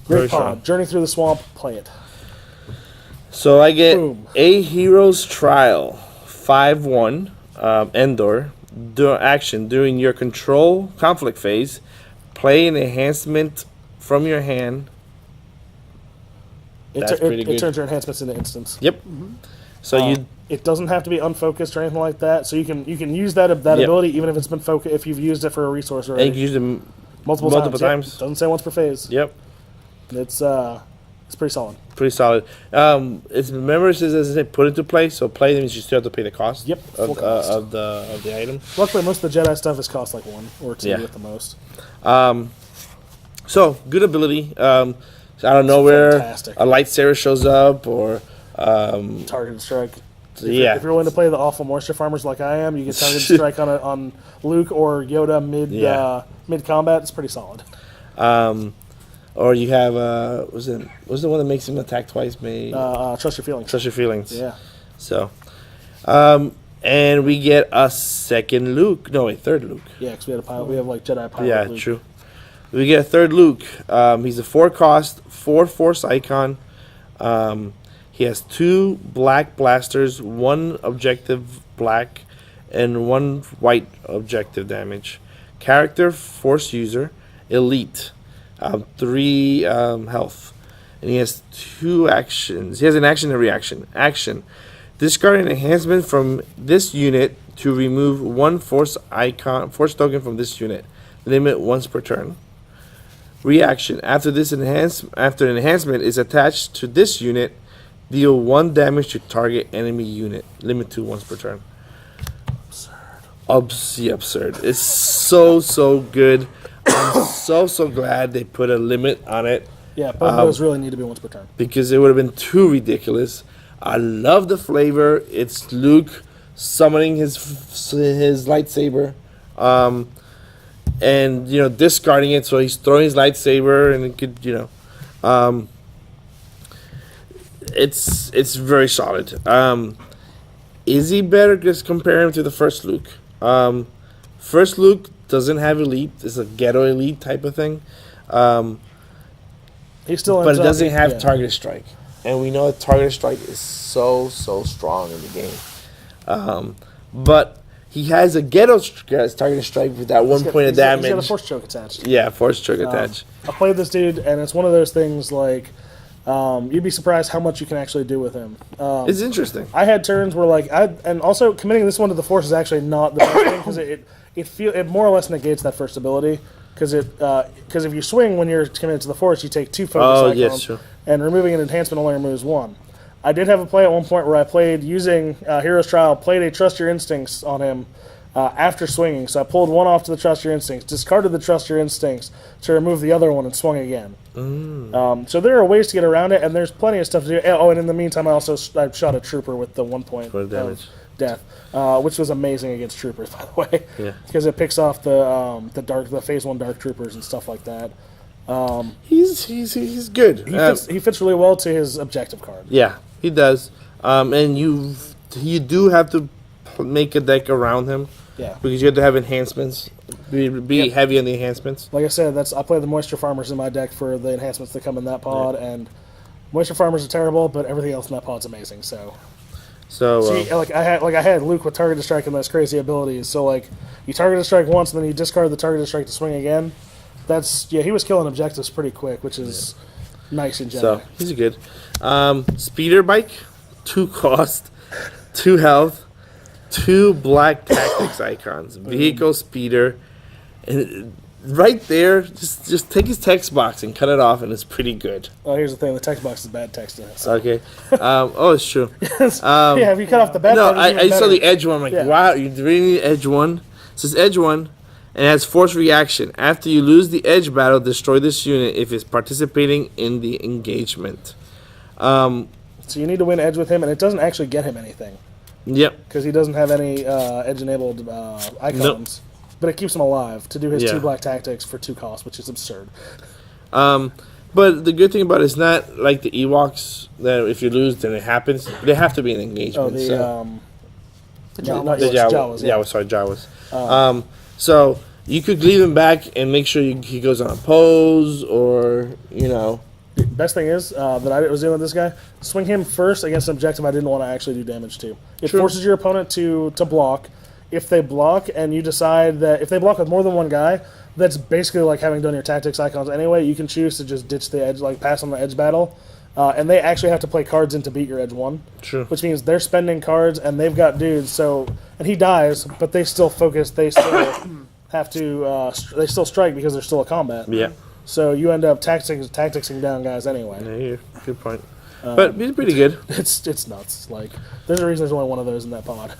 Great pod. Journey Through the Swamp. Play it. So I get A Hero's Trial, 5/1, Endor. Action during your control conflict phase. Play an enhancement from your hand. That's pretty good. It turns your enhancements into instants. Yep. So it doesn't have to be unfocused or anything like that. So you can use that ability even if it's been focused, if you've used it for a resource already. And you can use them multiple times. Yep. Doesn't say once per phase. Yep. It's It's pretty solid. Pretty solid. It's remember it says as I say put into play, so play means you still have to pay the cost. Yep, Of, full cost. of the item. Luckily, most of the Jedi stuff is cost like 1 or 2 Yeah. at the most. So good ability. Out of nowhere, fantastic. a lightsaber shows up, or Targeted strike. yeah, If you're willing to play the awful moisture farmers like I am, you get targeted strike on Luke or Yoda mid combat. It's pretty solid. or you have what's the one that makes him attack twice? Trust your feelings. Trust your feelings. Yeah. So, and we get a second Luke. No, wait, third Luke. Yeah, because we had a pilot. We have like Jedi pilot. Yeah, Luke. true. We get a third Luke. He's a 4 cost, 4 force icon. He has 2 black blasters, 1 objective black, and 1 white objective damage. Character, force user, elite, 3 health. And he has 2 actions. He has an action and a reaction. Action. Discard an enhancement from this unit to remove 1 force token from this unit. Limit once per turn. Reaction. After an enhancement is attached to this unit, deal 1 damage to target enemy unit. Limit to once per turn. Absurd. It's so good. I'm so glad they put a limit on it Yeah, both of those really need to be once per turn. because it would have been too ridiculous. I love the flavor. It's Luke summoning his lightsaber. And discarding it, so he's throwing his lightsaber, and it could, it's very solid. Is he better? Just compare him to the first Luke. First Luke doesn't have elite; it's a ghetto elite type of thing. He still But ends it doesn't up, have yeah. targeted strike, and we know that targeted strike is so strong in the game. But he has a ghetto targeted strike with that 1 point of damage. He's got a force choke attached. Yeah, force choke attached. I played this dude, and it's one of those things like you'd be surprised how much you can actually do with him. It's interesting. I had turns where and also committing this one to the force is actually not the best thing because it more or less negates that first ability because if you swing when you're committed to the force, you take 2 focus icons, yes, sure. and removing an enhancement only removes 1. I did have a play at one point where I played using Hero's Trial, played a Trust Your Instincts on him after swinging. So I pulled 1 off to the Trust Your Instincts, discarded the Trust Your Instincts to remove the other one, and swung again. So there are ways to get around it, and there's plenty of stuff to do. Oh, and in the meantime, I shot a trooper with the 1 point For damage. of death, which was amazing against troopers, by the way. Yeah. Because it picks off the Phase 1 Dark Troopers and stuff like that. He's good. He fits really well to his objective card. Yeah, he does. And you do have to make a deck around him. Yeah. Because you have to have enhancements. Be heavy on the enhancements. Like I said, I play the Moisture Farmers in my deck for the enhancements that come in that pod, and Moisture Farmers are terrible, but everything else in that pod's amazing. So I had Luke with targeted strike and those crazy abilities. So like you targeted strike once, and then you discard the targeted strike to swing again. He was killing objectives pretty quick, which is nice in Jedi. So he's good. Speeder bike, 2 cost, 2 health, 2 black tactics icons, vehicle speeder, and right there, just take his text box and cut it off, and it's pretty good. Oh, here's the thing: the text box is bad text in it. So. Okay. It's true. Yeah, if you cut off the bad. No, part, I saw the edge one. I'm like, Yeah. wow, you really need edge one. It says edge one, and it has force reaction. After you lose the edge battle, destroy this unit if it's participating in the engagement. So you need to win edge with him, and it doesn't actually get him anything Yep. because he doesn't have any edge-enabled icons. But it keeps him alive to do his 2 black tactics for 2 costs, which is absurd. But the good thing about it is not like the Ewoks that if you lose, then it happens. They have to be an engagement. The no, Jawas. not The Jawas, Jawas. So you could leave him back and make sure he goes on a pose, or Best thing is that I was doing with this guy, swing him first against an objective I didn't want to actually do damage to. It True. forces your opponent to block. If they block and you decide that if they block with more than one guy, that's basically like having done your tactics icons anyway. You can choose to just ditch the edge, like pass on the edge battle. And they actually have to play cards in to beat your edge one. True. Which means they're spending cards and they've got dudes. And he dies, but they still focus. They still have to. They still strike because they're still a combat. Yeah. So you end up tacticsing down guys anyway. Yeah, good point. But he's pretty good. It's nuts. Like, there's a reason there's only one of those in that pod.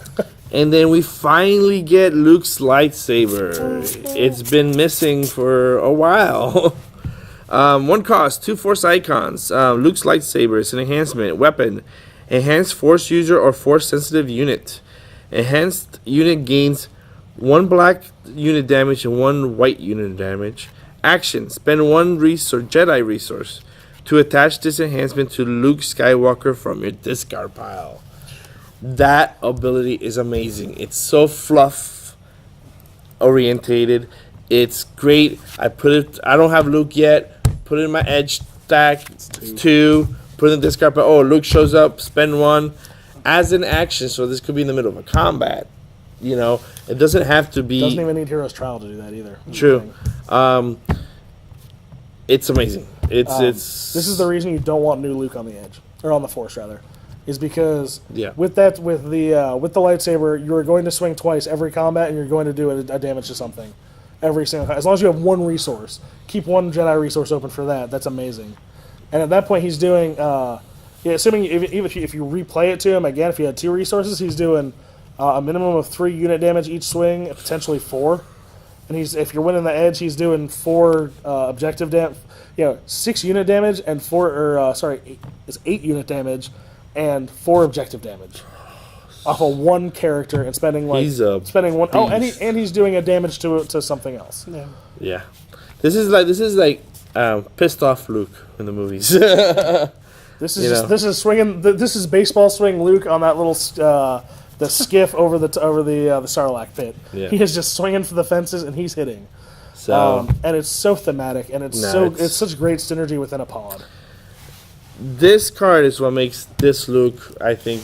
And then we finally get Luke's lightsaber. It's been missing for a while. One cost, 2 force icons. Luke's lightsaber is an enhancement weapon. Enhanced force user or force sensitive unit. Enhanced unit gains 1 black unit damage and 1 white unit damage. Action, spend 1 resource, Jedi resource, to attach this enhancement to Luke Skywalker from your discard pile. That ability is amazing. It's so fluff orientated. It's great. I don't have Luke yet. Put it in my edge stack. It's 2. Put it in the discard pile. Oh, Luke shows up. Spend 1 as an action. So this could be in the middle of a combat. You know, it doesn't have to be. Doesn't even need Hero's Trial to do that either. True. It's amazing. It's This is the reason you don't want new Luke on the edge, or on the Force rather, is because with the lightsaber, you are going to swing twice every combat, and you're going to do a damage to something every single time. As long as you have 1 resource, keep 1 Jedi resource open for that. That's amazing. And at that point, he's doing. Assuming even if you replay it to him again, if he had 2 resources, he's doing a minimum of 3 unit damage each swing, potentially 4. And if you're winning the edge, he's doing 4 objective damage. 6 unit damage and 8 unit damage and 4 objective damage off of 1 character and spending 1. Oh, and he's doing a damage to something else. Yeah. This is like pissed off Luke in the movies. This is baseball swing Luke on that little the skiff over the Sarlacc pit. Yeah. He is just swinging for the fences and he's hitting. So and it's so thematic and it's such great synergy within a pod. This card is what makes this Luke, I think,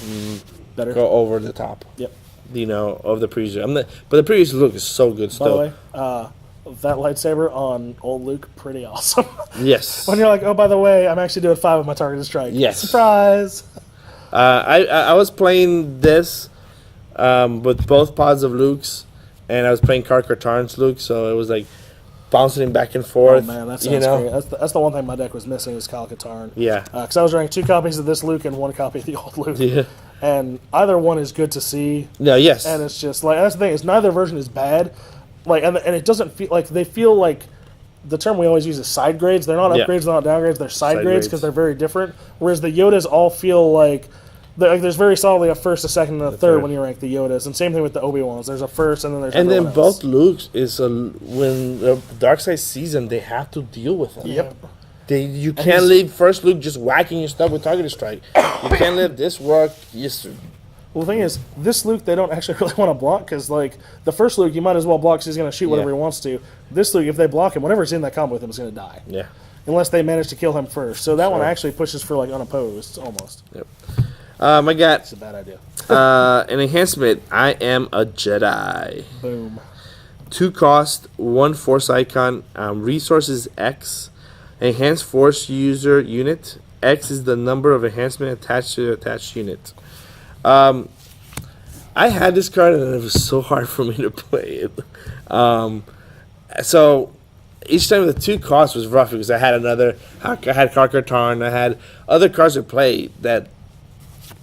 Better. Go over the top. Yep. Of the previous. But the previous Luke is so good still. By the way, that lightsaber on old Luke, pretty awesome. Yes. When you're like, oh, by the way, I'm actually doing 5 of my targeted strike. Yes. Surprise. I was playing this with both pods of Luke's, and I was playing Karn-Katarn's Luke, so it was like bouncing him back and forth. Oh man, that sounds great. That's the one thing my deck was missing is Kal-Katarn. Yeah. Because I was running 2 copies of this Luke and 1 copy of the old Luke. Yeah. And either one is good to see. Yeah. Yes. And it's just like that's the thing is neither version is bad. Like and it doesn't feel like they feel like the term we always use is side grades. They're not upgrades, they're not downgrades. They're side grades because they're very different. Whereas the Yodas all feel like there's very solidly a first, a second, and a third when you rank the Yodas, and same thing with the Obi-Wans. There's a first, and then there's both Lukes is when the dark side sees them, they have to deal with them. Yep. You can't leave first Luke just whacking your stuff with targeted strike. You can't let this work. Well, the thing is, this Luke they don't actually really want to block because like the first Luke you might as well block because he's going to shoot whatever he wants to. This Luke, if they block him, whatever's in that combo with him is going to die. Yeah. Unless they manage to kill him first. So that one actually pushes for like unopposed almost. Yep. I got. It's a bad idea. An enhancement. I am a Jedi. Boom. 2 cost, 1 force icon. Resources X. Enhanced force user unit. X is the number of enhancement attached to the attached unit. I had this card and it was so hard for me to play it. So each time the 2 costs was rough because I had Karn-Katarn. I had other cards to play that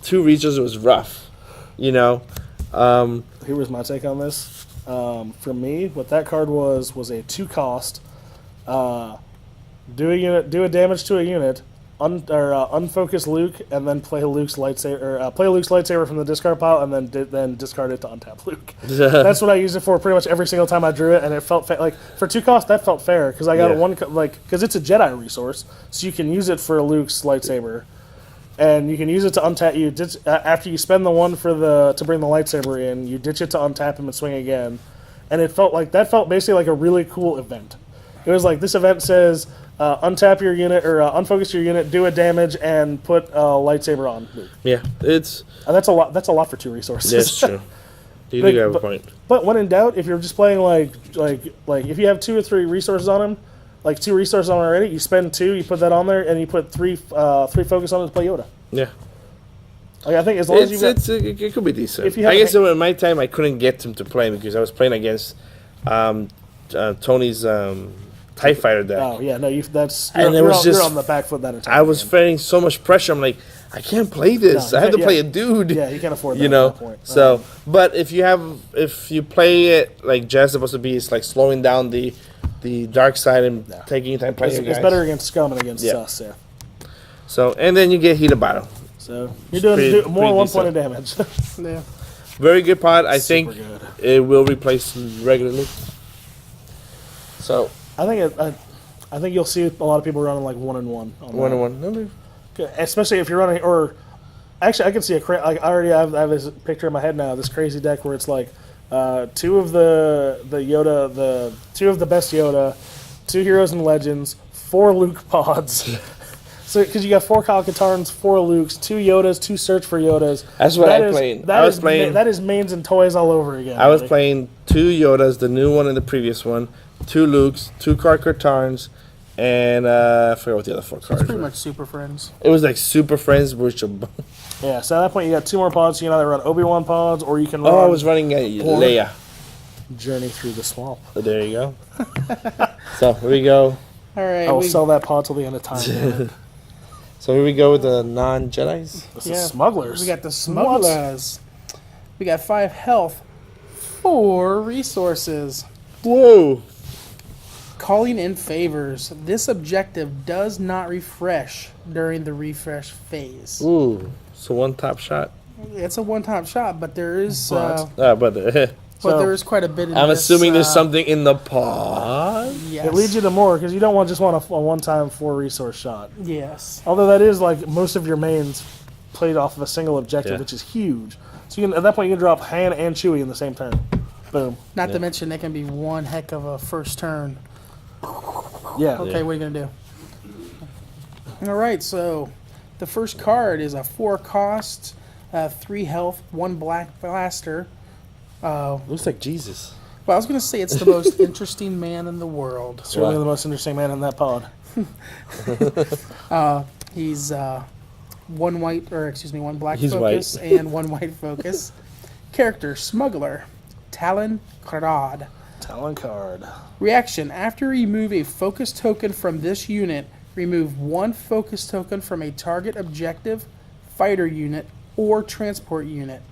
2 resources was rough. Here was my take on this. For me, what that card was a 2 cost. Do a damage to a unit, unfocus Luke, and then play Luke's lightsaber from the discard pile, and then discard it to untap Luke. That's what I used it for pretty much every single time I drew it, and it felt like for 2 costs that felt fair because I got because it's a Jedi resource, so you can use it for Luke's lightsaber. And you can use it to untap you. After you spend the 1 to bring the lightsaber in, you ditch it to untap him and swing again. And it felt basically like a really cool event. It was like this event says untap your unit or unfocus your unit, do a damage, and put a lightsaber on Luke. Yeah, that's a lot. That's a lot for 2 resources. That's true. You do have a point. But when in doubt, if you're just playing like if you have 2 or 3 resources on him. Like 2 resources on already, you spend 2, you put that on there, and you put 3 focus on it to play Yoda. Yeah. Like I think as long as it could be decent. I guess in my time I couldn't get him to play because I was playing against Tony's TIE Fighter deck. Oh yeah, no, you're on the back foot that entire I was game. feeling so much pressure. I'm like, I can't play this. No, I have to yeah. play a dude. Yeah, you can't afford that You know. at that point. So, but if you play it like Jazz supposed to be, it's like slowing down the dark side and taking your time playing. It's better against scum and against Yeah. us. Yeah. So, and then you get heated battle. So you're doing more pretty 1 point of damage. Yeah. Very good pod. I think Super good. it will replace regularly. So I think you'll see a lot of people running like 1 and 1. 1 and 1. No, Especially if you're running, or actually, I can see like I already have this picture in my head now. This crazy deck where it's like 2 of the Yoda, 2 of the best Yoda, 2 heroes and legends, 4 Luke pods. So because you got 4 Kyle Katarns, 4 Lukes, 2 Yodas, 2 Search for Yodas. That's what I played. That is mains and toys all over again. I was playing 2 Yodas, the new one and the previous one, 2 Lukes, 2 Katarns, and I forgot what the other 4 cards Pretty were. much Super Friends. It was like Super Friends, which Yeah, so at that point you got 2 more pods. So you can either run Obi-Wan pods or you can run I was running Leia. Journey Through the Swamp. So there you go. So here we go. All right. I'll sell that pod till the end of time. damn it. So here we go with the non-Jedis. This is smugglers. We got the smugglers. We got 5 health, 4 resources. Whoa. Calling in favors. This objective does not refresh during the refresh phase. Ooh. So 1 top shot. It's a one-time shot, but there is there is quite a bit in I'm this, assuming there's something in the pod. Yes. It leads you to more because you don't just want a one-time 4 resource shot. Yes. Although that is like most of your mains played off of a single objective, Yeah. which is huge. So you can, at that point you can drop Han and Chewie in the same turn. Boom. Not to mention they can be one heck of a first turn. Yeah. Okay, what are you going to do? All right, so the first card is a 4 cost, 3 health, 1 black blaster. Looks like Jesus. Well, I was going to say it's the most interesting man in the world. Certainly Wow. the most interesting man in that pod. He's 1 black He's focus white. and 1 white focus. Character, Smuggler, Talon Karad. Talon card. Reaction, after you remove a focus token from this unit, remove 1 focus token from a target objective, fighter unit, or transport unit.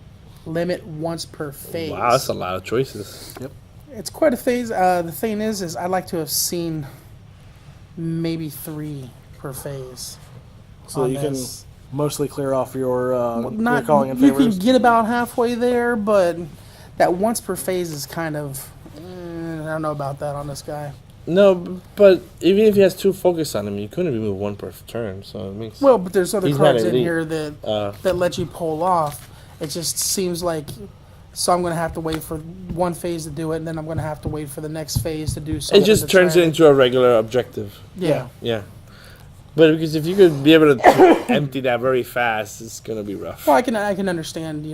Limit once per phase. Wow, that's a lot of choices. Yep. It's quite a phase. The thing is I'd like to have seen maybe 3 per phase. So on you can this. mostly clear off your Not calling in you favors. can get about halfway there, but that once per phase is kind of I don't know about that on this guy. No, but even if he has 2 focus on him, you couldn't remove 1 per turn. So it makes Well, but there's other He's cards not in elite. here that let you pull off. It just seems like so I'm going to have to wait for 1 phase to do it, and then I'm going to have to wait for the next phase to do something. it just turns it into a regular objective. Yeah. Yeah. But because if you could be able to empty that very fast, it's gonna be rough. Well, I can understand.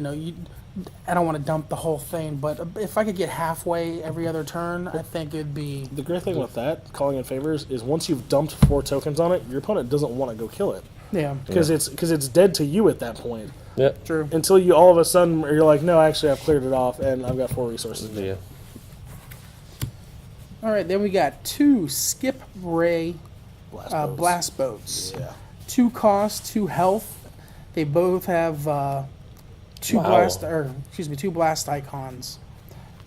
I don't want to dump the whole thing, but if I could get halfway every other turn, I think it'd be. The great thing with that, calling in favors, is once you've dumped 4 tokens on it, your opponent doesn't want to go kill it. Yeah. Because it's dead to you at that point. Yeah. True. Until you all of a sudden, you're like, no, actually I've cleared it off and I've got 4 resources. Yeah. All right, then we got 2 skip ray Blast boats. blast boats. Yeah. 2 cost, 2 health. They both have 2 Wow. two blast icons.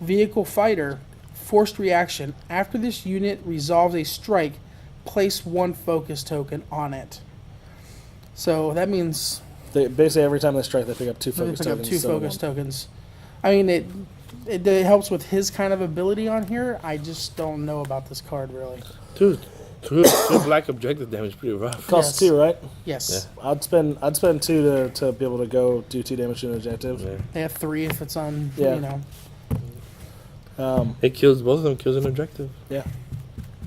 Vehicle fighter, forced reaction. After this unit resolves a strike, place 1 focus token on it. So that means Basically every time they strike, they pick up 2 they focus pick up tokens. 2 instead of focus 1. tokens. I mean, it helps with his kind of ability on here. I just don't know about this card really. Dude, 2 black objective damage is pretty rough. Costs Yes. 2, right? Yes, I'd spend 2 to be able to go do 2 damage to an objective. Yeah. they have 3 if it's on. Yeah. It kills both of them. Kills an objective. Yeah.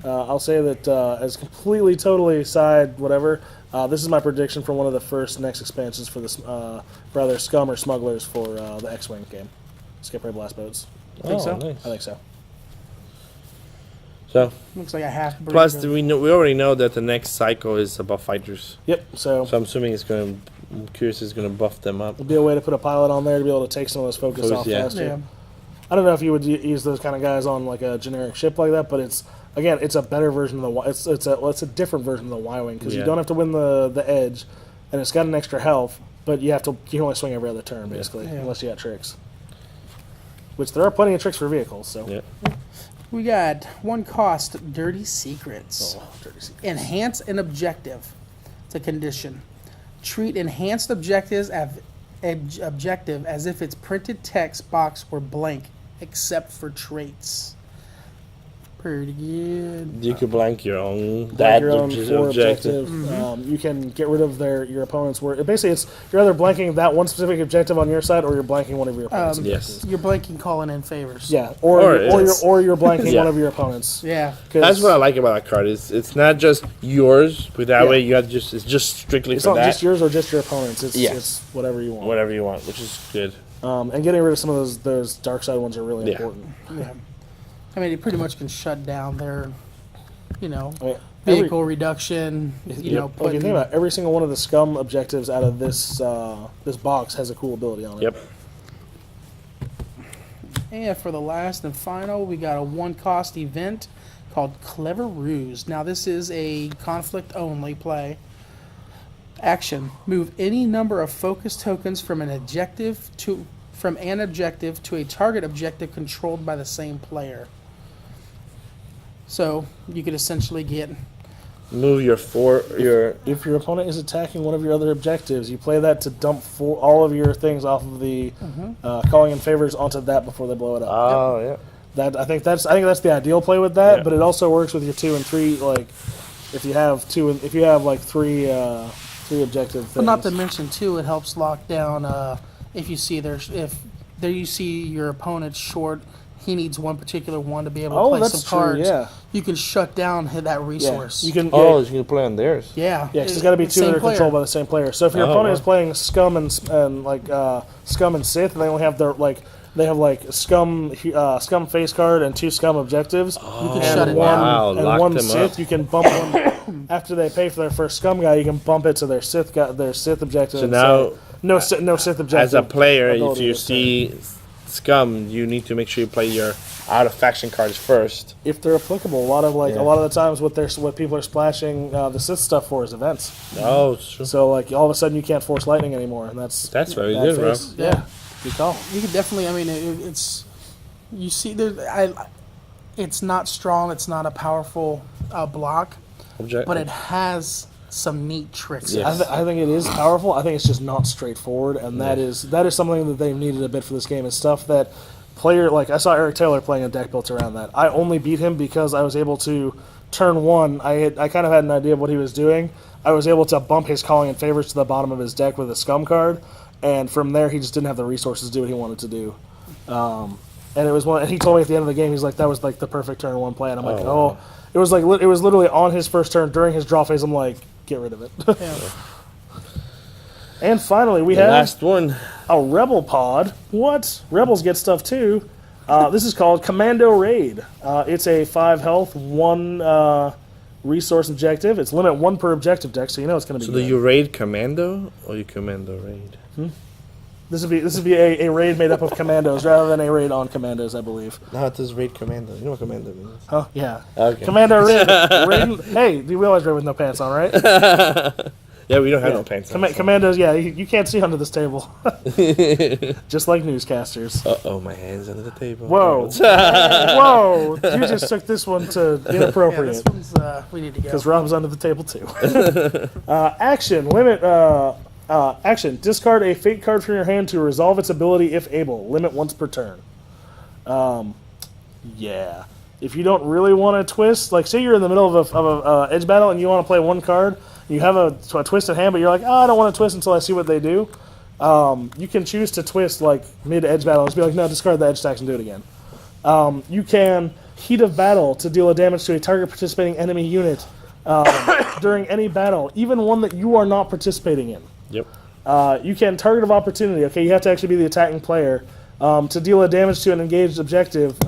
I'll say that as completely, totally side whatever. This is my prediction for one of the first next expansions for this, for either Scum or Smugglers for the X-Wing game. Skip Ray Blast Boats. Think so? Nice. I think so. So Looks like a half. plus we already know that the next cycle is about fighters. Yep. So So I'm assuming it's gonna. I'm curious, it's gonna buff them up. it'll be a way to put a pilot on there to be able to take some of those focus off Yeah. faster. Yeah. I don't know if you would use those kind of guys on like a generic ship like that, but it's again, it's a better version of the it's a different version of the Y-wing because you Yeah. don't have to win the edge, and it's got an extra health, but you can only swing every other turn basically unless you got tricks. Which there are plenty of tricks for vehicles. So Yeah. We got 1 cost, Dirty Secrets. Dirty Secrets. Enhance an objective. It's a condition. Treat enhanced objectives as if its printed text box were blank, except for traits. Pretty good. You could blank your own. Blank your own objective. objective. You can get rid of your opponent's word. Basically, you're either blanking that one specific objective on your side, or you're blanking one of your opponent's. Yes. You're blanking calling in favors. Yeah, Or you're blanking Yeah. one of your opponents. Yeah. That's what I like about that card. It's not just yours, but that way you have it's just strictly It's for not that. just yours or just your opponent's. It's, Yeah. it's whatever you want. Whatever you want, which is good. And getting rid of some of those dark side ones are really Yeah. important. Yeah. I mean, it pretty much can shut down their, I mean, vehicle reduction. like you think about it, every single one of the scum objectives out of this this box has a cool ability on it. Yep. And for the last and final, we got a 1 cost event called Clever Ruse. Now, this is a conflict only play. Action: move any number of focus tokens from an objective to a target objective controlled by the same player. So you could essentially get Move your If your opponent is attacking one of your other objectives, you play that to dump all of your things off of the calling in favors onto that before they blow it up. Oh yeah. That I think that's the ideal play with that, Yeah. but it also works with your 2 and 3. Like if you have like three objective things. But not to mention too, it helps lock down if you see you see your opponent short. He needs one particular one to be able to play that's some cards. true. Yeah, You can shut down that resource. you can. Oh, you can play on theirs. Yeah, Yeah, because it's got to be 2 that are controlled by the same player. So if your Oh, opponent wow. is playing Scum and Scum and Sith, and they only have they have Scum face card and 2 Scum objectives. You can and shut it one, down. Wow, and lock one them Sith, up. you can bump one after they pay for their first Scum guy. You can bump it to their Sith objective. So and now, say, no Sith objective. as a player, if ability you this see scum, you need to make sure you play your out of faction cards first. if they're applicable, a lot of the times what people are splashing the Sith stuff for is events. Oh, it's true. So like all of a sudden you can't force lightning anymore, and that's Very that good, bro. face- Yeah, good call. You can definitely. I mean, it's you see it's not strong. It's not a powerful block, but it has some neat tricks. in it. Yes. I think it is powerful. I think it's just not straightforward, and that is something that they've needed a bit for this game. Is stuff that I saw Eric Taylor playing a deck built around that. I only beat him because I was able to turn 1. I kind of had an idea of what he was doing. I was able to bump his calling in favors to the bottom of his deck with a scum card, and from there he just didn't have the resources to do what he wanted to do. And it was one. And he told me at the end of the game, he's like, "That was like the perfect turn 1 play," and I'm like, wow. "Oh." It was literally on his first turn during his draw phase. I'm like, get rid of it. Yeah. And finally, we The have last one. a Rebel pod. What? Rebels get stuff too. This is called Commando Raid. It's a 5 health, 1 resource objective. It's limit 1 per objective deck, so you know it's going to be So good. do you raid commando or you commando raid? This would be a raid made up of commandos rather than a raid on commandos, I believe. No, it is raid commando. You know what commando means? Huh? Yeah. Okay. Commando Raid. Hey, do you realize raid with no pants on, right? Yeah, we don't have Yeah. no pants on. Commandos, yeah, you can't see under this table. Just like newscasters. Uh-oh, my hand's under the table. Whoa. Whoa! You just took this one to Yeah, inappropriate. this one's we need to go. Because Rob's under the table too. Action. Action. Discard a fate card from your hand to resolve its ability if able. Limit once per turn. Yeah. If you don't really want to twist, like say you're in the middle of a edge battle and you want to play 1 card, you have a twist in hand, but you're like, I don't want to twist until I see what they do. You can choose to twist like mid-edge battle and just be like, no, discard the edge stacks and do it again. You can Heat of Battle to deal a damage to a target participating enemy unit during any battle, even one that you are not participating in. Yep. You can Target of Opportunity. Okay, you have to actually be the attacking player to deal a damage to an engaged objective,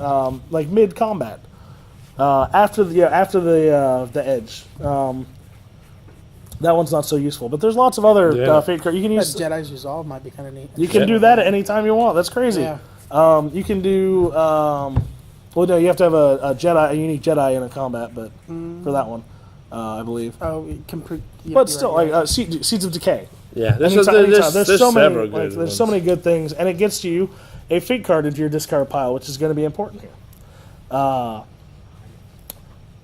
like mid-combat, after the edge. That one's not so useful, but there's lots of other fate cards you can That use. Jedi's Resolve might be kind of neat. You can do that at any time you want. That's crazy. Yeah. You can do Well, no, you have to have a unique Jedi in a combat, but for that one, I believe. Oh, But still, like Seeds of Decay. Yeah, There's so several many, good there's so many good things, and it gets you a fate card into your discard pile, which is going to be important here. All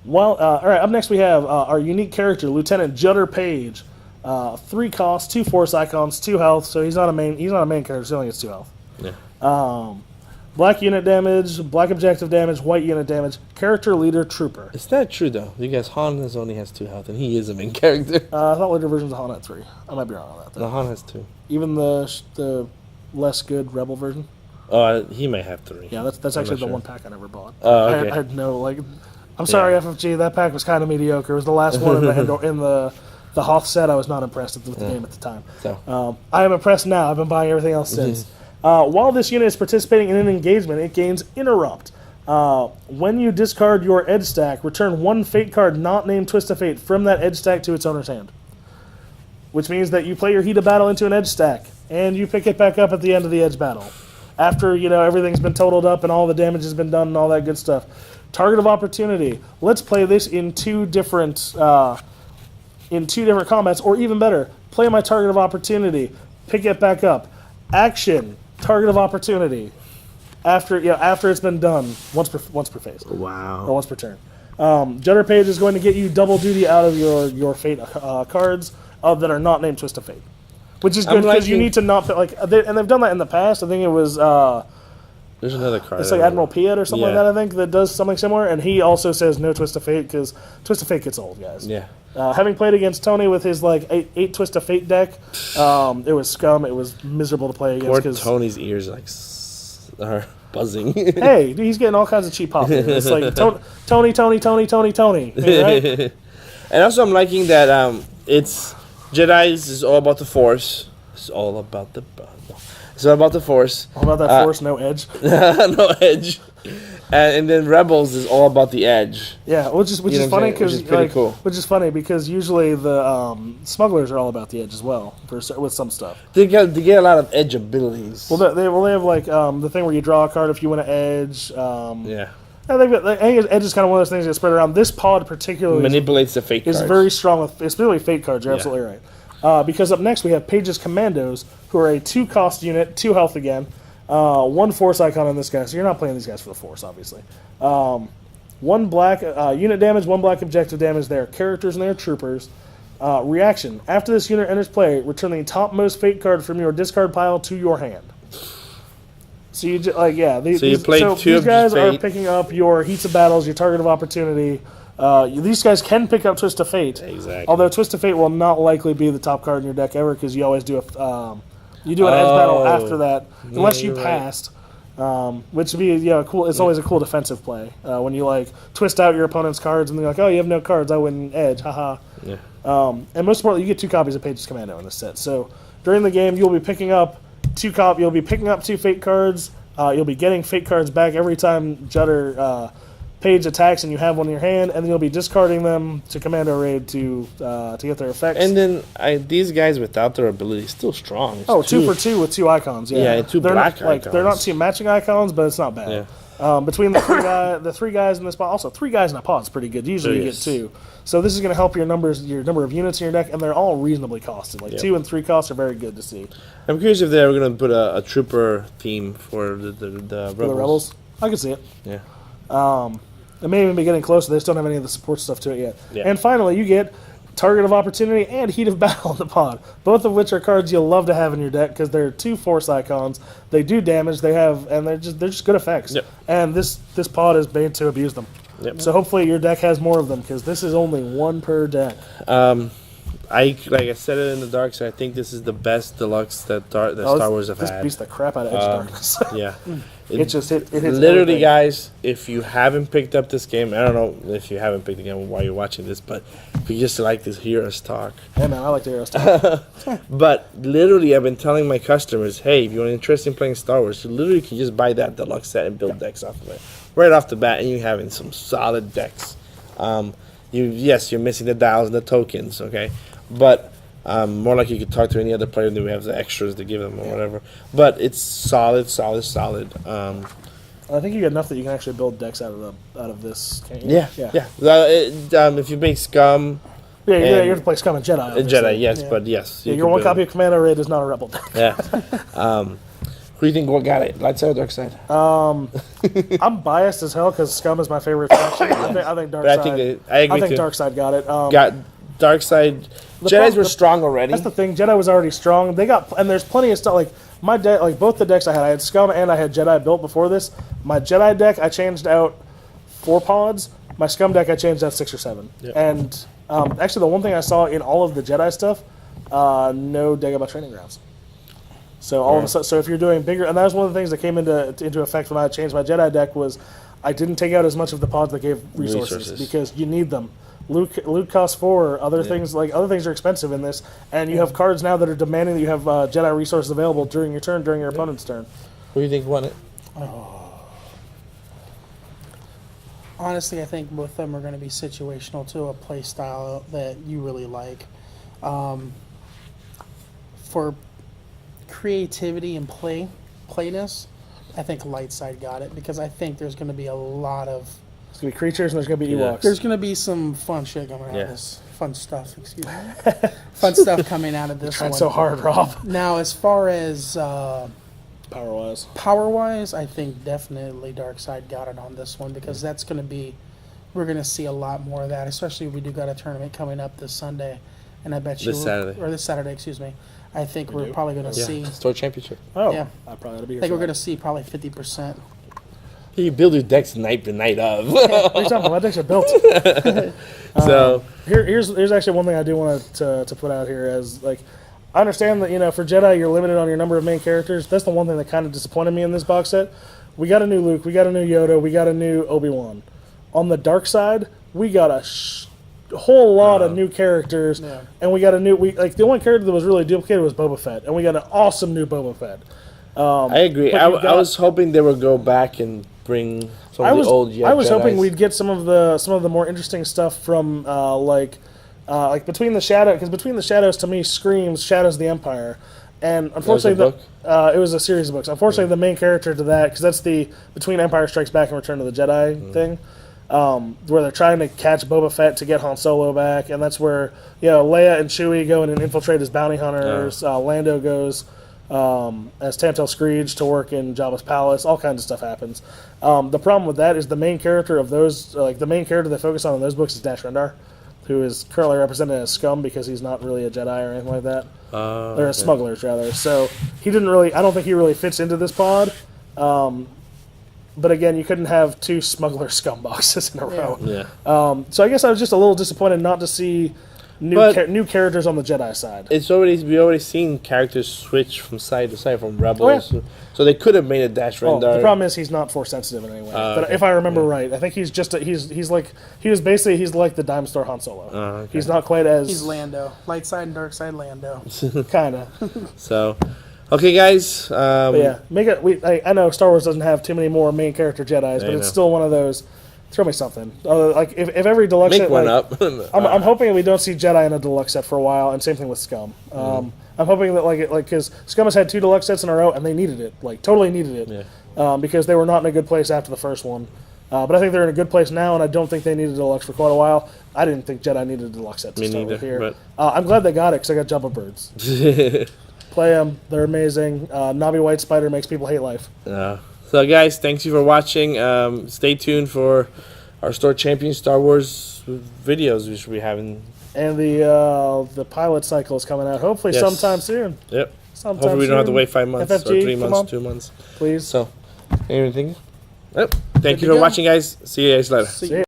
right, up next we have our unique character, Lieutenant Judder Page. 3 costs, 2 force icons, 2 health. So he's not a main character. He only gets 2 health. Yeah. Black unit damage, black objective damage, white unit damage. Character leader trooper. It's not true though. You guys, Han only has 2 health, and he is a main character. I thought later versions of Han had 3. I might be wrong on that. Though. No, Han has 2. Even the less good Rebel version. Oh, he might have 3. Yeah, that's actually the sure. one pack I never bought. Oh, okay. I had no like. I'm sorry, FFG. That pack was kind of mediocre. It was the last one in the Hoth set. I was not impressed with the game at the time. So. I am impressed now. I've been buying everything else since. While this unit is participating in an engagement, it gains Interrupt. When you discard your edge stack, return 1 fate card not named Twist of Fate from that edge stack to its owner's hand. Which means that you play your heat of battle into an edge stack, and you pick it back up at the end of the edge battle. After, everything's been totaled up and all the damage has been done and all that good stuff. Target of Opportunity. Let's play this in 2 different combats, or even better, play my Target of Opportunity, pick it back up. Action. Target of Opportunity. After it's been done, once per phase. Wow. Or once per turn. Judder Page is going to get you double duty out of your fate cards that are not named Twist of Fate, which is good because you need to not put and they've done that in the past. I think it was there's another card. It's like Admiral Piet or something like that. I think that does something similar, and he also says no Twist of Fate because Twist of Fate gets old, guys. Yeah. Having played against Tony with his eight Twist of Fate deck, it was scum. It was miserable to play against. Poor Tony's ears are buzzing. Hey, he's getting all kinds of cheap pop. It's like Tony, right? And also, I'm liking that it's Jedi's is all about the Force. It's all about the Force. All about that Force, no edge. No edge. And then Rebels is all about the edge. Yeah, which is funny because cool. Which is funny because usually the smugglers are all about the edge as well with some stuff. They get a lot of edge abilities. Well, they have the thing where you draw a card if you win an edge. Yeah. I think edge is kind of one of those things that spread around. This pod particularly manipulates the fate cards. Is very strong with especially fate cards. You're absolutely right. Because up next we have Page's Commandos, who are a 2-cost unit, 2 health again. 1 force icon on this guy, so you're not playing these guys for the force, obviously. 1 black unit damage, 1 black objective damage. They are characters and they are troopers. Reaction: after this unit enters play, return the topmost fate card from your discard pile to your hand. So you these guys are picking up your heats of battles, your target of opportunity. These guys can pick up Twist of Fate. Exactly. Although Twist of Fate will not likely be the top card in your deck ever because you always do an edge battle after that, unless you passed, which would be cool. It's always a cool defensive play when you twist out your opponent's cards and they're like, oh, you have no cards, I win edge, haha. Yeah. And most importantly, you get 2 copies of Page's Commando in this set. So during the game, you'll be picking up 2 fate cards. You'll be getting fate cards back every time Judder Page attacks and you have one in your hand, and then you'll be discarding them to Commando Raid to get their effects. And then these guys without their ability still strong. Oh, 2 for 2 with 2 icons. Yeah, and 2 they're black not, icons. They're not team matching icons, but it's not bad. Yeah. Between the 3 guys in this pod, also 3 guys in a pod is pretty good. Usually you get 2. So this is going to help your number of units in your deck, and they're all reasonably costed. 2 and 3 costs are very good to see. I'm curious if they're going to put a trooper theme for the Rebels. For the Rebels? I can see it. Yeah. They may even be getting closer. They just don't have any of the support stuff to it yet. Yeah. And finally, you get Target of Opportunity and Heat of Battle in the pod, both of which are cards you'll love to have in your deck because they're 2 force icons. They do damage. They're just good effects. Yep. And this pod is made to abuse them. Yep. So hopefully your deck has more of them because this is only 1 per deck. Like I said it in the dark side, I think this is the best deluxe that Star Wars have had. This beats the crap out of Edge Darkness. Yeah. It hits literally, everything. guys, if you haven't picked up this game, I don't know if you haven't picked the game while you're watching this, but if you just like to hear us talk. Hey, man, I like to hear us talk. But literally, I've been telling my customers, hey, if you're interested in playing Star Wars, you literally can just buy that deluxe set and build decks off of it. Right off the bat, and you're having some solid decks. You're missing the dials and the tokens, okay? But more like you could talk to any other player, and then we have the extras to give them or whatever. But it's solid. I think you get enough that you can actually build decks out of this. Can't you? Yeah. If you make Scum, Yeah, you And- have to play Scum and Jedi. a obviously. Jedi, yes, Yeah. but yes. Yeah, you your can one build copy of Commando Raid is not a rebel deck. it. Yeah. Who do you think what got it? Light side or dark side? I'm biased as hell because Scum is my favorite faction. I think Dark But I Side. think I agree I think too. Dark Side got it. Got dark side. Jedi's problem- were strong already. That's the thing. Jedi was already strong. They got, and there's plenty of stuff like my deck. Like both the decks I had Scum and I had Jedi built before this. My Jedi deck I changed out 4 pods. My Scum deck I changed out 6 or 7. Yep. And actually, the one thing I saw in all of the Jedi stuff, no Dagobah training grounds. So all of a sudden, so if you're doing bigger, and that was one of the things that came into effect when I changed my Jedi deck was I didn't take out as much of the pods that gave resources. Because you need them. Loot costs 4. Other things are expensive in this, and you have cards now that are demanding that you have Jedi resources available during your turn, during your opponent's turn. Who do you think won it? Honestly, I think both of them are going to be situational to a play style that you really like. For creativity and playness, I think light side got it because I think there's going to be a lot of It's gonna be creatures and there's gonna be Ewoks. there's going to be some fun shit coming out Yeah. of this. Fun stuff, excuse me. Fun stuff coming out of this Trying one. so hard, Rob. Now, as far as Power wise. power-wise, I think definitely Dark Side got it on this one because that's going to be, we're going to see a lot more of that, especially if we do got a tournament coming up this Sunday, and I bet you This Saturday. or this Saturday, excuse me. I think we're probably going to Yeah. see. Store championship. Oh, Yeah. I probably ought to be here. I think for we're going that. to see probably 50%. You build your decks the night of. What are you talking about? My decks are built. So Here's actually one thing I do want to put out here as like I understand that for Jedi you're limited on your number of main characters. That's the one thing that kind of disappointed me in this box set. We got a new Luke, we got a new Yoda, we got a new Obi-Wan. On the dark side, we got a whole lot of new characters, Yeah. and we got a new the only character that was really duplicated was Boba Fett, and we got an awesome new Boba Fett. I agree. but I, you I got- was hoping they would go back and bring some I of was the old I was hoping Jedis. we'd get some of the more interesting stuff from like Between the Shadows, because Between the Shadows to me screams Shadows of the Empire, and unfortunately a book? It was a series of books. Unfortunately, the main character to that, because that's the Between Empire Strikes Back and Return of the Jedi thing, where they're trying to catch Boba Fett to get Han Solo back, and that's where Leia and Chewie go in and infiltrate as bounty hunters. Lando goes as Tantal Screech to work in Jabba's palace. All kinds of stuff happens. The problem with that is the main character of those, the main character they focus on in those books is Dash Rendar, who is currently represented as Scum because he's not really a Jedi or anything like that. They're smugglers rather. So he didn't really. I don't think he really fits into this pod. But again, you couldn't have 2 smuggler scum boxes in a row. Yeah. So I guess I was just a little disappointed not to see new But- new characters on the Jedi side. We already seen characters switch from side to side from Rebels, so they could have made a Dash Well, Rendar. the problem is he's not force sensitive in any way. But okay. if I remember right, I think he's just he's like the Dime Store Han Solo. Okay. He's not quite as He's Lando. Light side and dark side Lando. kind of. So, okay, guys. Yeah, make it. I know Star Wars doesn't have too many more main character Jedis, but I it's know. still one of those. Throw me something. Like if every deluxe Make set, one like, up. I'm hoping that we don't see Jedi in a deluxe set for a while, and same thing with Scum. Mm-hmm. I'm hoping that because Scum has had 2 deluxe sets in a row, and they needed it, totally needed it, because they were not in a good place after the first one. But I think they're in a good place now, and I don't think they needed a deluxe for quite a while. I didn't think Jedi needed a deluxe set to Me start with neither, here. I'm glad they got it because I got Jumbo Birds. Play them; they're amazing. Knobby White Spider makes people hate life. So, guys, thanks you for watching. Stay tuned for our Store Champion Star Wars videos we should be having. And the pilot cycle is coming out hopefully Yes. sometime soon. Yep. Sometime Hopefully we don't have to soon. wait 5 months FFG, or 3 come months, on. 2 months. Please. So, anything? Yep. Thank Good you to for go. watching, guys. See you guys later. See See ya.